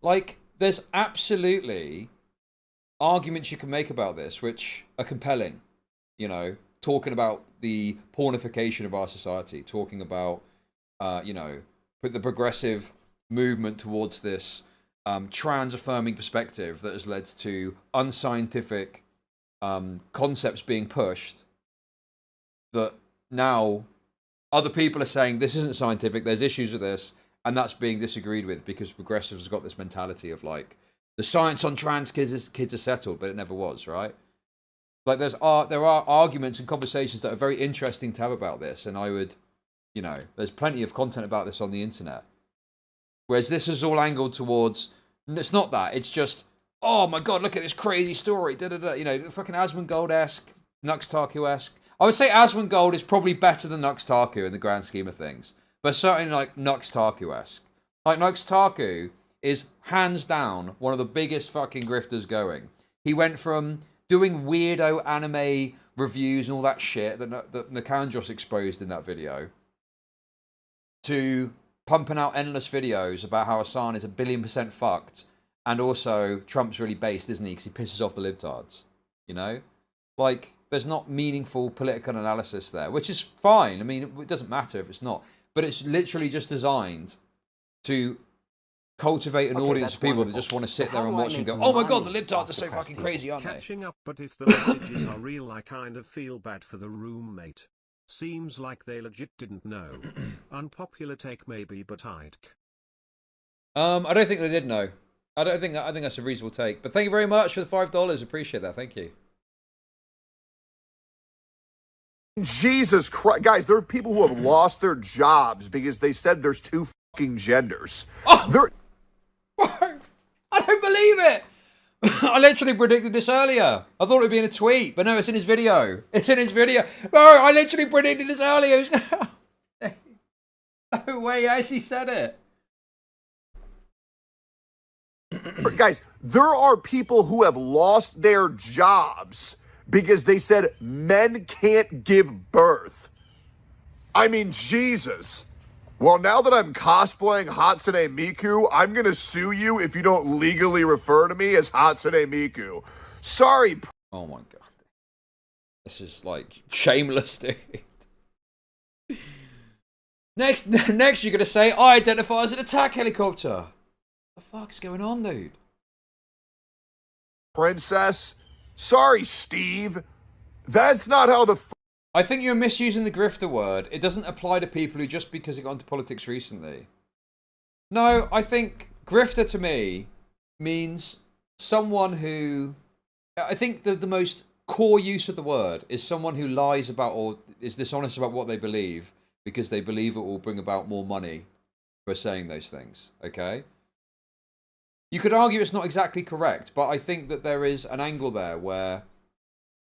Like, there's absolutely arguments you can make about this which are compelling. Talking about the pornification of our society, talking about, the progressive movement towards this trans-affirming perspective that has led to unscientific concepts being pushed that now other people are saying this isn't scientific, there's issues with this, and that's being disagreed with because progressives have got this mentality of like, the science on trans kids are settled, but it never was, right? Like there are arguments and conversations that are very interesting to have about this, and I would, there's plenty of content about this on the internet. Whereas this is all angled towards, it's not that, it's just, oh my God, look at this crazy story, the fucking Asmongold-esque, Nux Tarku-esque. I would say Asmongold is probably better than Nux Tarku in the grand scheme of things, but certainly like Nux Tarku-esque. Like Nux Tarku is hands down one of the biggest fucking grifters going. He went from doing weirdo anime reviews and all that shit that Nakanjos exposed in that video to pumping out endless videos about how Hassan is 1,000,000,000% fucked, and also Trump's really based, isn't he? Because he pisses off the libtards, Like, there's not meaningful political analysis there, which is fine. I mean, it doesn't matter if it's not. But it's literally just designed to cultivate an audience of people that just want to sit there and watch and go, oh my God, the libtards are so fucking crazy, aren't they? Catching up, but if the messages are real, I kind of feel bad for the roommate. Seems like they legit didn't know. Unpopular take maybe, but I'd... I don't think they did know. I think that's a reasonable take. But thank you very much for the $5. Appreciate that. Thank you. Jesus Christ. Guys, there are people who have lost their jobs because they said there's two fucking genders. Oh! I don't believe it! I literally predicted this earlier. I thought it would be in a tweet, but no, it's in his video. It's in his video. No, I literally predicted this earlier. No way, he actually said it. Guys, there are people who have lost their jobs because they said men can't give birth. I mean, Jesus. Well, now that I'm cosplaying Hatsune Miku, I'm going to sue you if you don't legally refer to me as Hatsune Miku. Sorry. Oh my god. This is like shameless, dude. Next you're going to say, I identify as an attack helicopter. What the fuck's going on, dude? Princess. Sorry, Steve. That's not how the... I think you're misusing the grifter word. It doesn't apply to people who just because they got into politics recently. No, I think grifter to me means someone who... I think the most core use of the word is someone who lies about or is dishonest about what they believe because they believe it will bring about more money for saying those things, okay? You could argue it's not exactly correct, but I think that there is an angle there where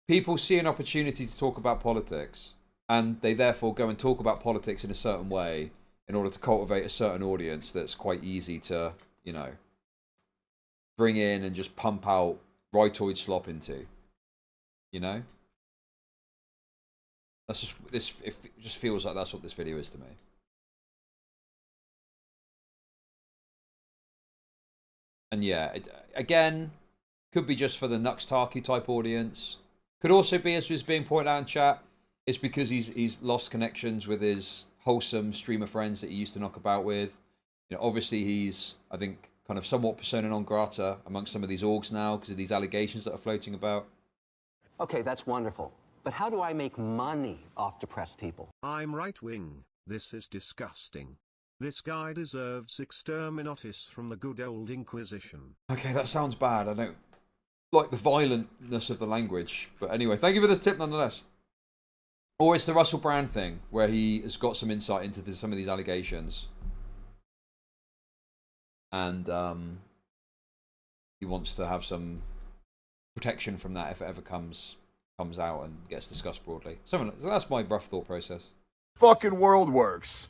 people see an opportunity to talk about politics and they therefore go and talk about politics in a certain way in order to cultivate a certain audience that's quite easy to, you know, bring in and just pump out rightoid slop into, you know? That's just, it just feels like that's what this video is to me. And yeah, again, could be just for the Nuxtaki type audience. Could also be, as was being pointed out in chat, it's because he's lost connections with his wholesome streamer friends that he used to knock about with. You know, obviously he's, I think, kind of somewhat persona non grata amongst some of these orgs now because of these allegations that are floating about. Okay, that's wonderful. But how do I make money off depressed people? I'm right-wing. This is disgusting. This guy deserves exterminatus from the good old Inquisition. Okay, that sounds bad. I don't like the violentness of the language. But anyway, thank you for the tip nonetheless. Or it's the Russell Brand thing, where he has got some insight into some of these allegations. And he wants to have some protection from that if it ever comes out and gets discussed broadly. So that's my rough thought process. Fucking world works.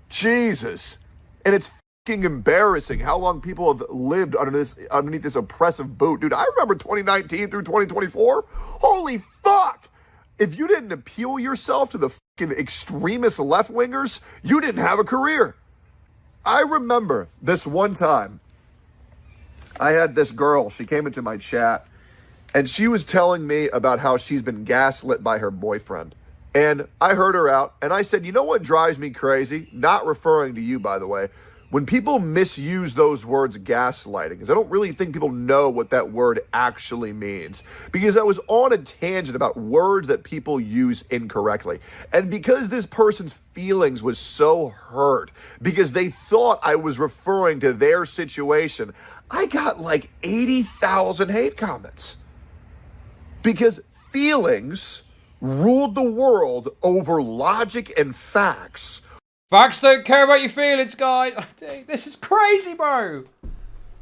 Jesus. And it's fucking embarrassing how long people have lived underneath this oppressive boot. Dude, I remember 2019 through 2024. Holy fuck. If you didn't appeal yourself to the fucking extremist left-wingers, you didn't have a career. I remember this one time, I had this girl, she came into my chat, and she was telling me about how she's been gaslit by her boyfriend. And I heard her out, and I said, you know what drives me crazy? Not referring to you, by the way. When people misuse those words gaslighting, because I don't really think people know what that word actually means. Because I was on a tangent about words that people use incorrectly. And because this person's feelings was so hurt, because they thought I was referring to their situation, I got like 80,000 hate comments. Because feelings ruled the world over logic and facts. Facts don't care about your feelings, guys. This is crazy, bro.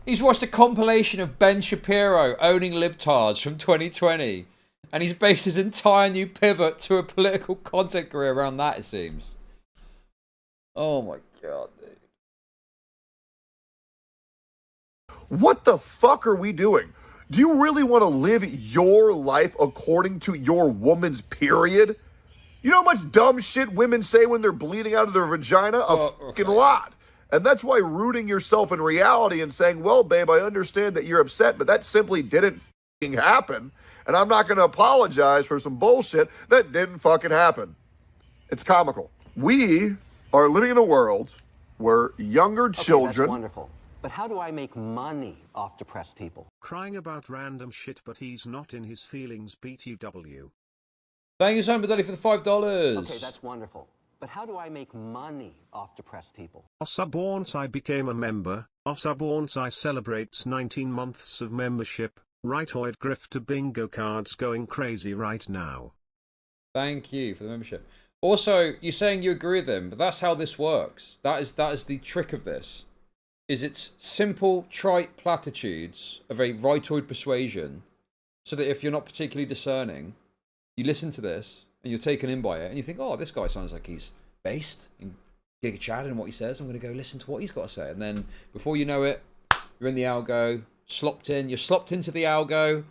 He's watched a compilation of Ben Shapiro owning libtards from 2020. And he's based his entire new pivot to a political content career around that, it seems. Oh my god, dude. What the fuck are we doing? Do you really want to live your life according to your woman's period? You know how much dumb shit women say when they're bleeding out of their vagina? A fucking lot. And that's why rooting yourself in reality and saying, well, babe, I understand that you're upset, but that simply didn't fucking happen. And I'm not going to apologize for some bullshit that didn't fucking happen. It's comical. We are living in a world where younger children... That's wonderful. But how do I make money off depressed people? Crying about random shit, but he's not in his feelings, BTW. Thank you so much, Daddy, for the $5. Okay, that's wonderful. But how do I make money off depressed people? Osabonsai became a member. Osabonsai celebrates 19 months of membership. Rightoid grifter bingo cards going crazy right now. Thank you for the membership. Also, you're saying you agree with him, but that's how this works. That is the trick of this. Is it's simple, trite platitudes of a rightoid persuasion, so that if you're not particularly discerning, you listen to this and you're taken in by it, and you think, oh, this guy sounds like he's based in Giga Chad and what he says. I'm going to go listen to what he's got to say. And then before you know it, you're in the algo, slopped in. You're slopped into the algo,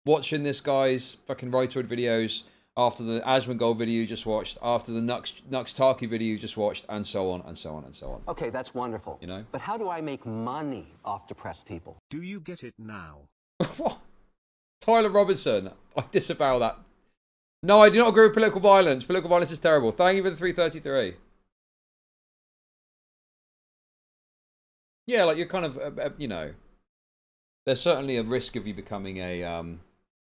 watching this guy's fucking Rightoid videos after the Asmongold video you just watched, after the Nux Taki video you just watched, and so on, and so on, and so on. Okay, that's wonderful. You know? But how do I make money off depressed people? Do you get it now? What? Tyler Robinson, I disavow that. No, I do not agree with political violence. Political violence is terrible. Thank you for the 333. Yeah, like you're kind of, you know, there's certainly a risk of you becoming a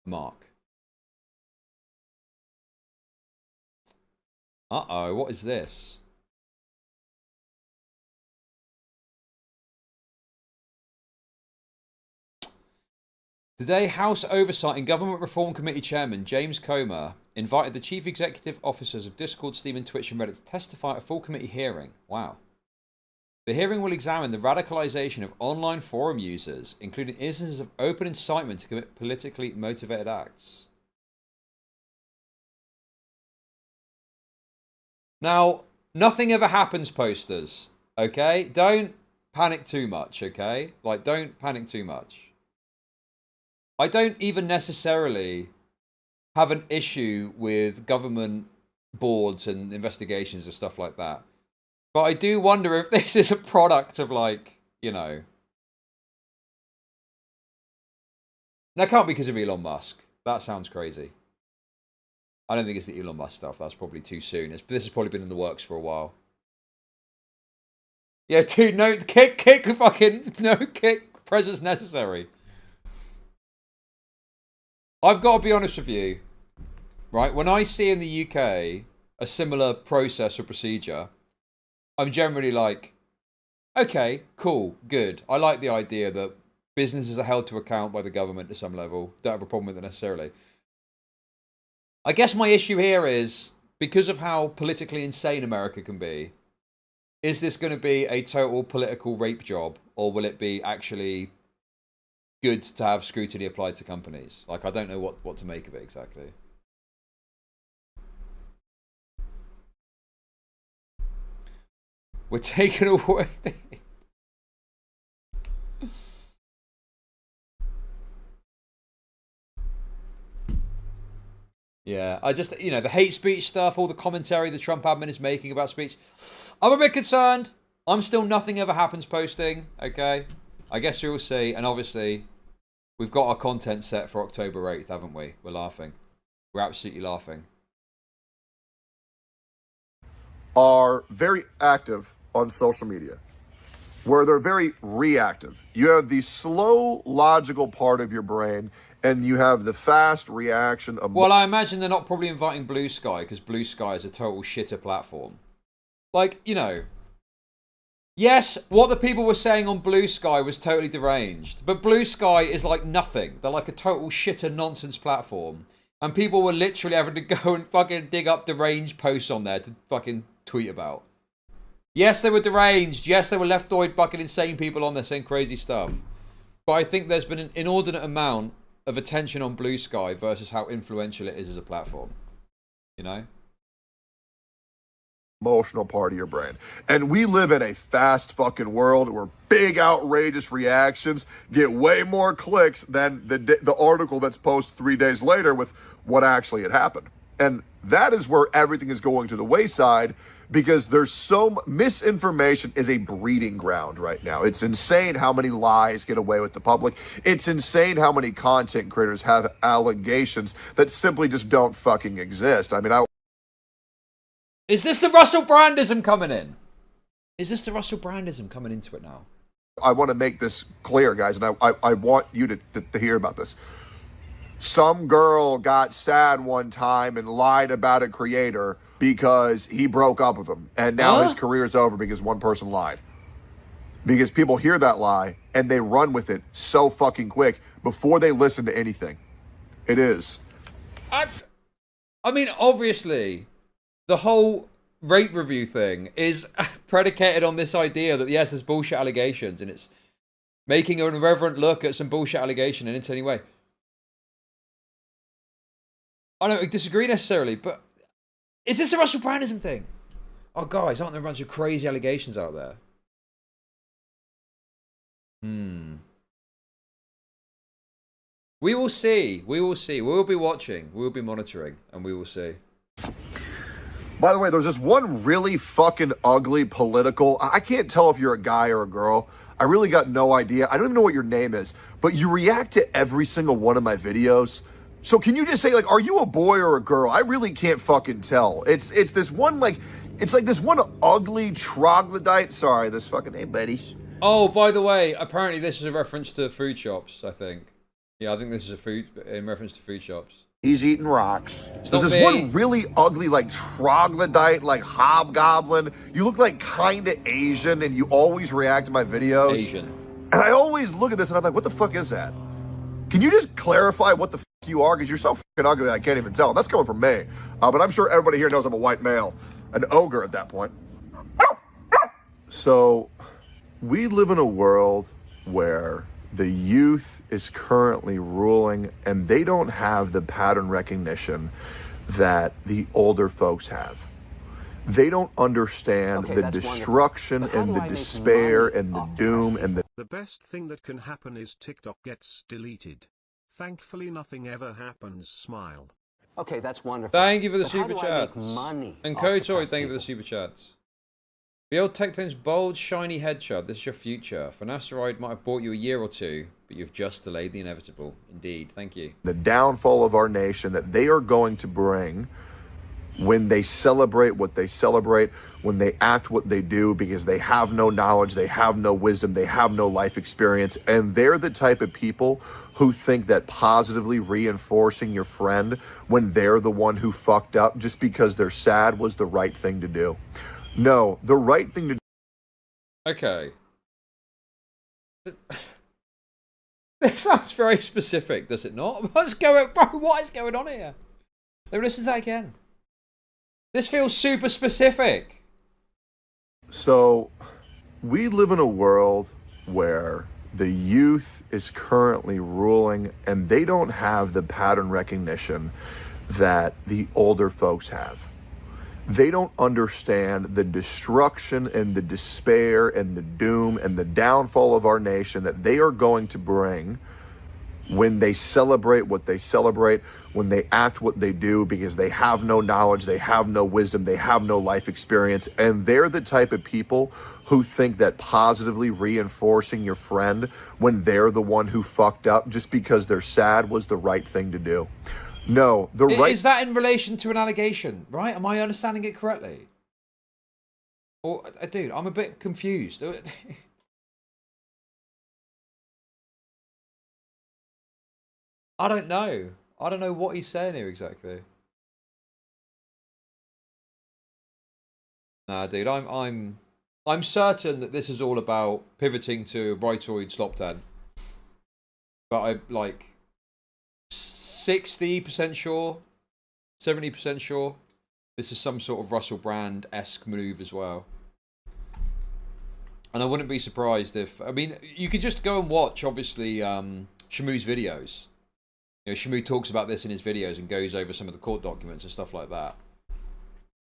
mark. Uh-oh, what is this? Today, House Oversight and Government Reform Committee Chairman James Comer invited the chief executive officers of Discord, Steam, and Twitch and Reddit to testify at a full committee hearing. Wow. The hearing will examine the radicalization of online forum users, including instances of open incitement to commit politically motivated acts. Now, nothing ever happens, posters, okay? Don't panic too much, okay? Like, don't panic too much. I don't even necessarily have an issue with government boards and investigations and stuff like that. But I do wonder if this is a product of, like, you know... That can't be because of Elon Musk. That sounds crazy. I don't think it's the Elon Musk stuff. That's probably too soon. This has probably been in the works for a while. Yeah, dude, no kick, fucking, no kick, presence necessary. I've got to be honest with you, right? When I see in the UK a similar process or procedure, I'm generally like, okay, cool, good. I like the idea that businesses are held to account by the government to some level. Don't have a problem with it necessarily. I guess my issue here is, because of how politically insane America can be, is this going to be a total political rape job, or will it be actually good to have scrutiny applied to companies? Like, I don't know what to make of it exactly. We're taking away... Yeah, I just, you know, the hate speech stuff, all the commentary the Trump admin is making about speech. I'm a bit concerned. I'm still nothing ever happens posting, okay? I guess we will see. And obviously, we've got our content set for October 8th, haven't we? We're laughing. We're absolutely laughing. Are very active on social media, where they're very reactive. You have the slow, logical part of your brain, and you have the fast reaction of... Well, I imagine they're not probably inviting Blue Sky, because Blue Sky is a total shitter platform. Like, you know... Yes, what the people were saying on Blue Sky was totally deranged. But Blue Sky is like nothing. They're like a total shitter nonsense platform. And people were literally having to go and fucking dig up deranged posts on there to fucking tweet about. Yes, they were deranged. Yes, they were leftoid fucking insane people on there saying crazy stuff. But I think there's been an inordinate amount of attention on Blue Sky versus how influential it is as a platform. You know? Emotional part of your brain. And we live in a fast fucking world where big outrageous reactions get way more clicks than the article that's posted 3 days later with what actually had happened. And that is where everything is going to the wayside, because there's so misinformation is a breeding ground right now. It's insane how many lies get away with the public. It's insane how many content creators have allegations that simply just don't fucking exist. I mean, Is this the Russell Brandism coming in? Is this the Russell Brandism coming into it now? I want to make this clear, guys, and I want you to hear about this. Some girl got sad one time and lied about a creator because he broke up with him. And now his career is over because one person lied. Because people hear that lie and they run with it so fucking quick before they listen to anything. It is. I mean, obviously, the whole rape review thing is predicated on this idea that, yes, there's bullshit allegations and it's making an irreverent look at some bullshit allegation in any way. I don't disagree necessarily, but is this the Russell Brandism thing? Oh, guys, aren't there a bunch of crazy allegations out there? We will see. We will see. We will be watching. We will be monitoring, and we will see. By the way, there's this one really fucking ugly political. I can't tell if you're a guy or a girl. I really got no idea. I don't even know what your name is, but you react to every single one of my videos. So can you just say, like, are you a boy or a girl? I really can't fucking tell. It's this one, like, it's like this one ugly troglodyte. Sorry, this fucking, hey, buddies. Oh, by the way, apparently this is a reference to food shops, I think. Yeah, I think this is a food in reference to food shops. He's eating rocks. It's There's not this me. one really ugly, like, troglodyte, like, hobgoblin. You look like kind of Asian, and you always react to my videos. Asian. And I always look at this, and I'm like, what the fuck is that? Can you just clarify what the fuck you are? Because you're so fucking ugly, I can't even tell. And that's coming from me. But I'm sure everybody here knows I'm a white male. An ogre at that point. So, we live in a world where the youth is currently ruling, and they don't have the pattern recognition that the older folks have. They don't understand Okay, the that's destruction wonderful. But how and do the I make despair money and the off doom press and the The best thing that can happen is TikTok gets deleted. Thankfully nothing ever happens, smile. Okay, that's wonderful. Thank you for the But how super do I make chats. money And off Kotoy, depressed thank you for the people? super chats. The old Tectone's bold, shiny head Chud. This is your future. Finasteride might have bought you a year or two, but you've just delayed the inevitable. Indeed, thank you. downfall of our nation that they are going to bring when they celebrate what they celebrate, when they act what they do, because they have no knowledge, they have no wisdom, they have no life experience, and they're the type of people who think that positively reinforcing your friend when they're the one who fucked up just because they're sad was the right thing to do. No, the right thing to do. Okay. This sounds very specific, does it not? What's going, bro? What is going on here? Let me listen to that again. This feels super specific. So, we live in a world where the youth is currently ruling, and they don't have the pattern recognition that the older folks have. They don't understand the destruction and the despair and the doom and the downfall of our nation that they are going to bring when they celebrate what they celebrate, when they act what they do, because they have no knowledge, they have no wisdom, they have no life experience, and they're the type of people who think that positively reinforcing your friend when they're the one who fucked up just because they're sad was the right thing to do. No, the right... Is that in relation to an allegation, right? Am I understanding it correctly? Or, dude, I'm a bit confused. I don't know. I don't know what he's saying here exactly. Nah, dude, I'm certain that this is all about pivoting to rightoid slopdad. But I'm like 60% sure, 70% sure this is some sort of Russell Brand-esque move as well. And I wouldn't be surprised if, I mean, you could just go and watch, obviously, Shamu's videos. You know, Shamu talks about this in his videos and goes over some of the court documents and stuff like that.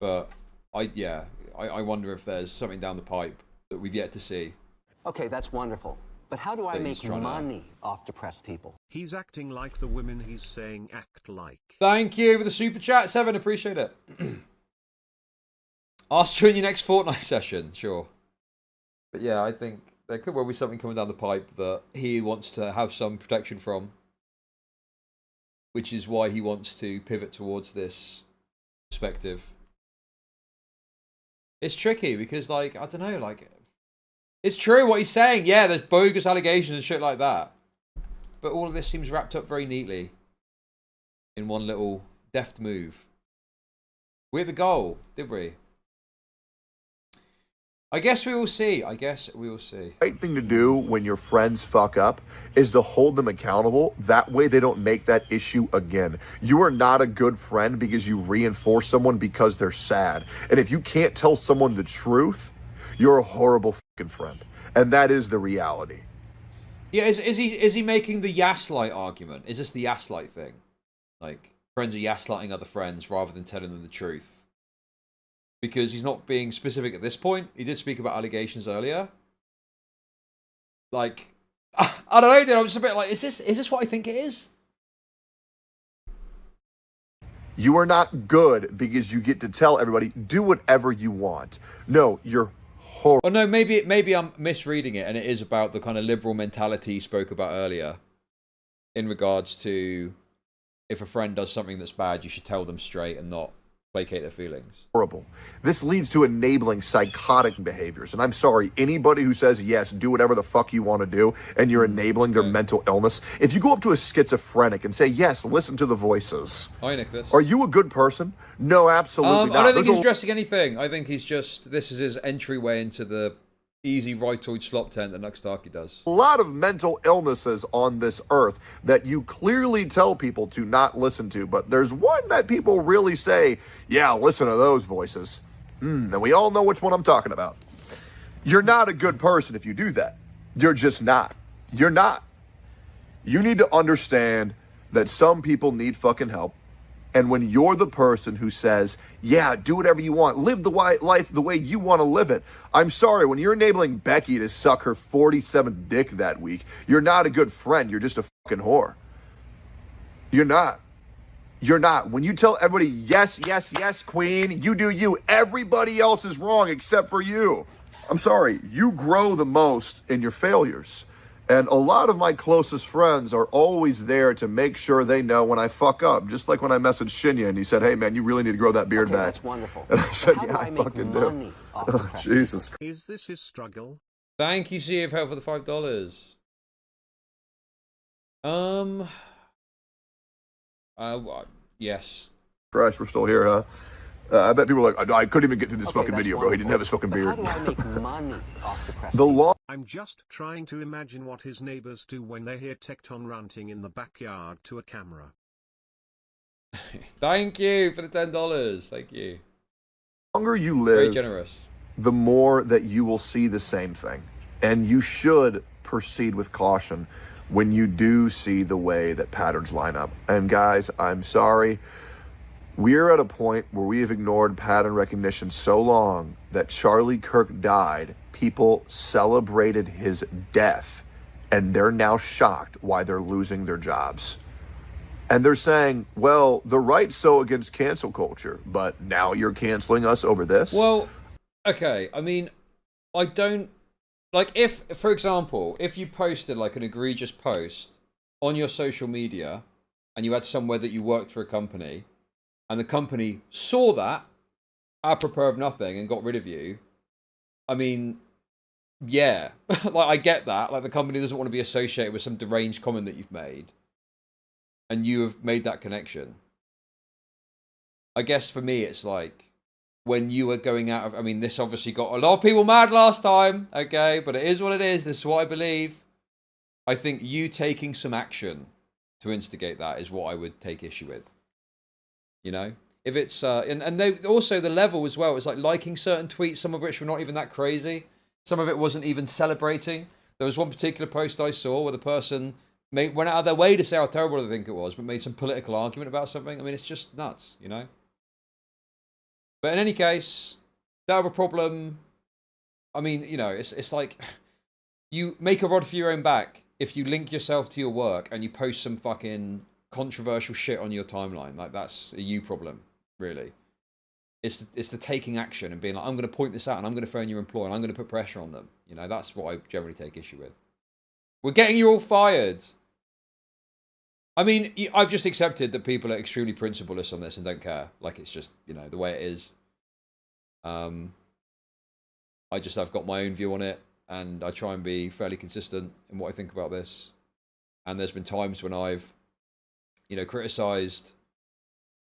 But I wonder if there's something down the pipe that we've yet to see. Okay, that's wonderful. But how do I But he's make trying to- money off depressed people? He's acting like the women he's saying act like. Thank you for the super chat, Seven. Appreciate it. Ask you in your next Fortnite session, sure. But yeah, I think there could well be something coming down the pipe that he wants to have some protection from, which is why he wants to pivot towards this perspective. It's tricky because, like, I don't know, like, it's true what he's saying. Yeah, there's bogus allegations and shit like that. But all of this seems wrapped up very neatly in one little deft move. We hit the goal, did we? I guess we will see. I guess we will see. right thing to do when your friends fuck up is to hold them accountable. That way they don't make that issue again. You are not a good friend because you reinforce someone because they're sad. And if you can't tell someone the truth, you're a horrible fucking friend. And that is the reality. Yeah, is he making the Yaslight argument? Is this the Yaslight thing? Like, friends are Yaslighting other friends rather than telling them the truth? Because he's not being specific at this point. He did speak about allegations earlier. Like, I don't know, dude. I'm just a bit like, is this what I think it is? You are not good because you get to tell everybody, do whatever you want. No, you're horrible. Oh no, maybe I'm misreading it, and it is about the kind of liberal mentality you spoke about earlier, in regards to if a friend does something that's bad, you should tell them straight and not placate their feelings. Horrible. This leads to enabling psychotic behaviors. And I'm sorry, anybody who says, yes, do whatever the fuck you want to do, and you're enabling their mental illness. If you go up to a schizophrenic and say, yes, listen to the voices. Hi, Nicholas. Are you a good person? No, absolutely not. I don't think There's he's addressing anything. I think he's just, this is his entryway into the easy rightoid slop tent that Nuxtaki does. a lot of mental illnesses on this earth that you clearly tell people to not listen to. But there's one that people really say, yeah, listen to those voices. And we all know which one I'm talking about. You're not a good person if you do that. You're just not. You're not. You need to understand that some people need fucking help. And when you're the person who says, yeah, do whatever you want, live the life the way you want to live it. I'm sorry, when you're enabling Becky to suck her 47th dick that week, you're not a good friend. You're just a fucking whore. You're not. You're not. When you tell everybody, yes, yes, yes, queen, you do you. Everybody else is wrong except for you. I'm sorry, you grow the most in your failures. And a lot of my closest friends are always there to make sure they know when I fuck up. Just like when I messaged Shinya and he said, hey man, you really need to grow that beard back. That's wonderful. And I said, How yeah, do I make fucking money do. off the press? Jesus. Is this his struggle? Thank you, Sea of Hell, for the $5. Yes. Christ, we're still here, huh? I bet people are like, I couldn't even get through this Okay, fucking that's video, bro. He didn't have his fucking wonderful. beard. But how do I make money off the press? The law. I'm just trying to imagine what his neighbors do when they hear Tectone ranting in the backyard to a camera. Thank you for the $10. Thank you. The longer you Very live, generous. the more that you will see the same thing. And you should proceed with caution when you do see the way that patterns line up. And guys, I'm sorry. We're at a point where we have ignored pattern recognition so long that Charlie Kirk died. People celebrated his death, and they're now shocked why they're losing their jobs. And they're saying, well, the right's so against cancel culture, but now you're canceling us over this? Well, okay. I mean, I don't... Like, if, for example, if you posted, like, an egregious post on your social media, and you had somewhere that you worked for a company, and the company saw that, apropos of nothing, and got rid of you, I mean, yeah. Like, I get that. Like, the company doesn't want to be associated with some deranged comment that you've made. And you have made that connection. I guess for me, it's like, when you were going out of... I mean, this obviously got a lot of people mad last time, okay? But it is what it is. This is what I believe. I think you taking some action to instigate that is what I would take issue with. You know, if it's and they also the level as well. It's like liking certain tweets, some of which were not even that crazy. Some of it wasn't even celebrating. There was one particular post I saw where the person went out of their way to say how terrible they think it was, but made some political argument about something. I mean, it's just nuts, you know. But in any case, that have a problem. I mean, you know, it's like you make a rod for your own back if you link yourself to your work and you post some fucking controversial shit on your timeline. Like, that's a you problem, really. It's the taking action and being like, I'm going to point this out and I'm going to phone your employer and I'm going to put pressure on them. You know, that's what I generally take issue with. We're getting you all fired. I mean, I've just accepted that people are extremely principleless on this and don't care. Like, it's just, you know, the way it is. I've got my own view on it and I try and be fairly consistent in what I think about this. And there's been times when I've, you know, criticised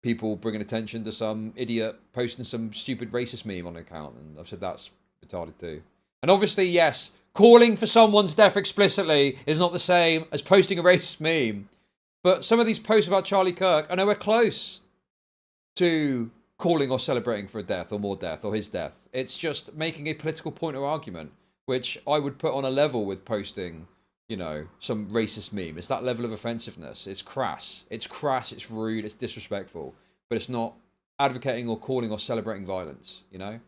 people bringing attention to some idiot posting some stupid racist meme on an account. And I've said that's retarded too. And obviously, yes, calling for someone's death explicitly is not the same as posting a racist meme. But some of these posts about Charlie Kirk are nowhere close to calling or celebrating for a death or more death or his death. It's just making a political point or argument, which I would put on a level with posting, you know, some racist meme. It's that level of offensiveness. It's crass. It's rude. It's disrespectful. But it's not advocating or calling or celebrating violence, you know?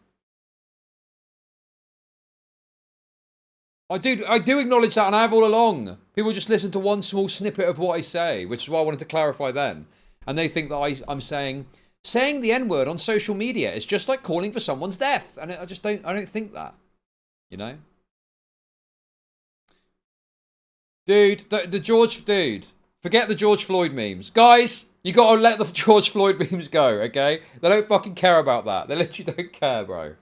I do acknowledge that, and I have all along. People just listen to one small snippet of what I say, which is why I wanted to clarify then. And they think that I'm saying the N-word on social media is just like calling for someone's death. And I don't think that, you know? Dude, forget the George Floyd memes. Guys, you gotta let the George Floyd memes go, okay? They don't fucking care about that. They literally don't care, bro.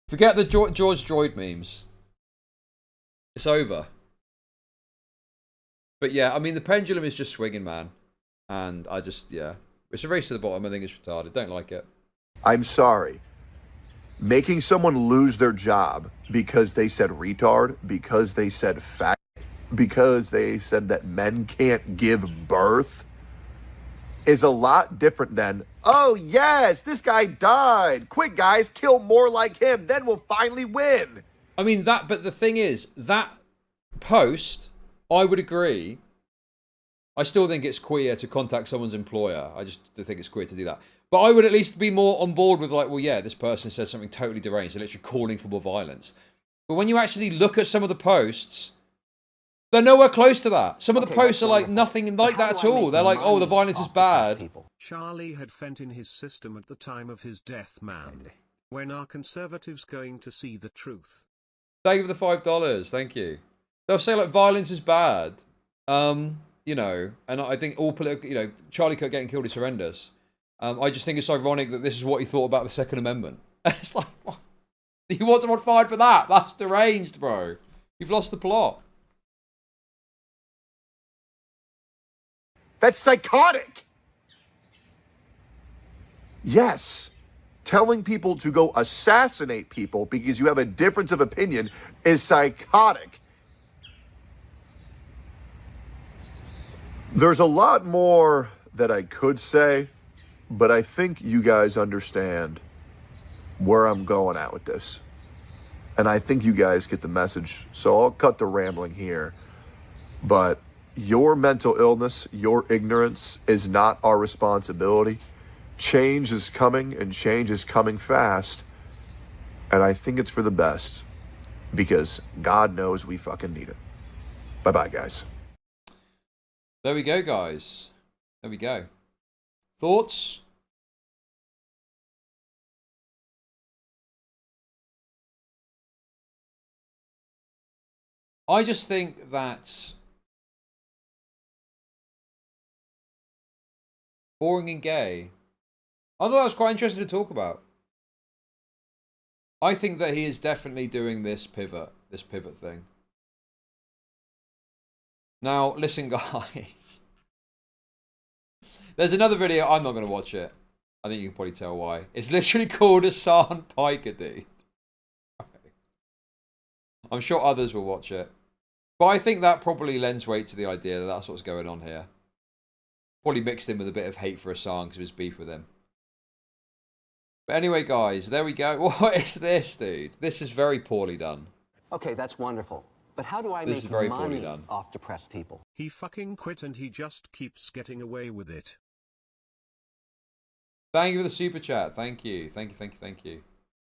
Forget the George Droid memes. It's over. But yeah, I mean, the pendulum is just swinging, man. And I just, yeah. It's a race to the bottom. I think it's retarded. Don't like it. I'm sorry. Making someone lose their job because they said retard, because they said fat, because they said that men can't give birth is a lot different than, oh yes, this guy died. Quick guys, kill more like him. Then we'll finally win. I mean, but the thing is, that post, I would agree. I still think it's queer to contact someone's employer. I just think it's queer to do that. But I would at least be more on board with like, well, yeah, this person says something totally deranged. They're literally calling for more violence. But when you actually look at some of the posts, they're nowhere close to that. Some of the posts are like nothing like that at all. They're like, oh, the violence is bad. Charlie had fent in his system at the time of his death, man. When are conservatives going to see the truth? Thank you for the $5. Thank you. They'll say like violence is bad. You know, and I think all political, you know, Charlie Kirk getting killed is horrendous. I just think it's ironic that this is what he thought about the Second Amendment. It's like, what? You want someone fired for that? That's deranged, bro. You've lost the plot. That's psychotic. Yes. Telling people to go assassinate people because you have a difference of opinion is psychotic. There's a lot more that I could say, but I think you guys understand where I'm going at with this. And I think you guys get the message. So I'll cut the rambling here. But your mental illness, your ignorance is not our responsibility. Change is coming, and change is coming fast. And I think it's for the best, because God knows we fucking need it. Bye-bye, guys. There we go, guys. There we go. Thoughts? I just think that boring and gay. I thought that was quite interesting to talk about. I think that he is definitely doing this pivot thing. Now, listen, guys. There's another video. I'm not going to watch it. I think you can probably tell why. It's literally called Hassan Piker, dude. I'm sure others will watch it. But I think that probably lends weight to the idea that that's what's going on here. Probably mixed in with a bit of hate for Hassan because of his beef with him. But anyway, guys, there we go. What is this, dude? This is very poorly done. Okay, that's wonderful. But how do I This is make very poorly money done. off depressed people? He fucking quit and he just keeps getting away with it. Thank you for the super chat. Thank you. Thank you, thank you, thank you.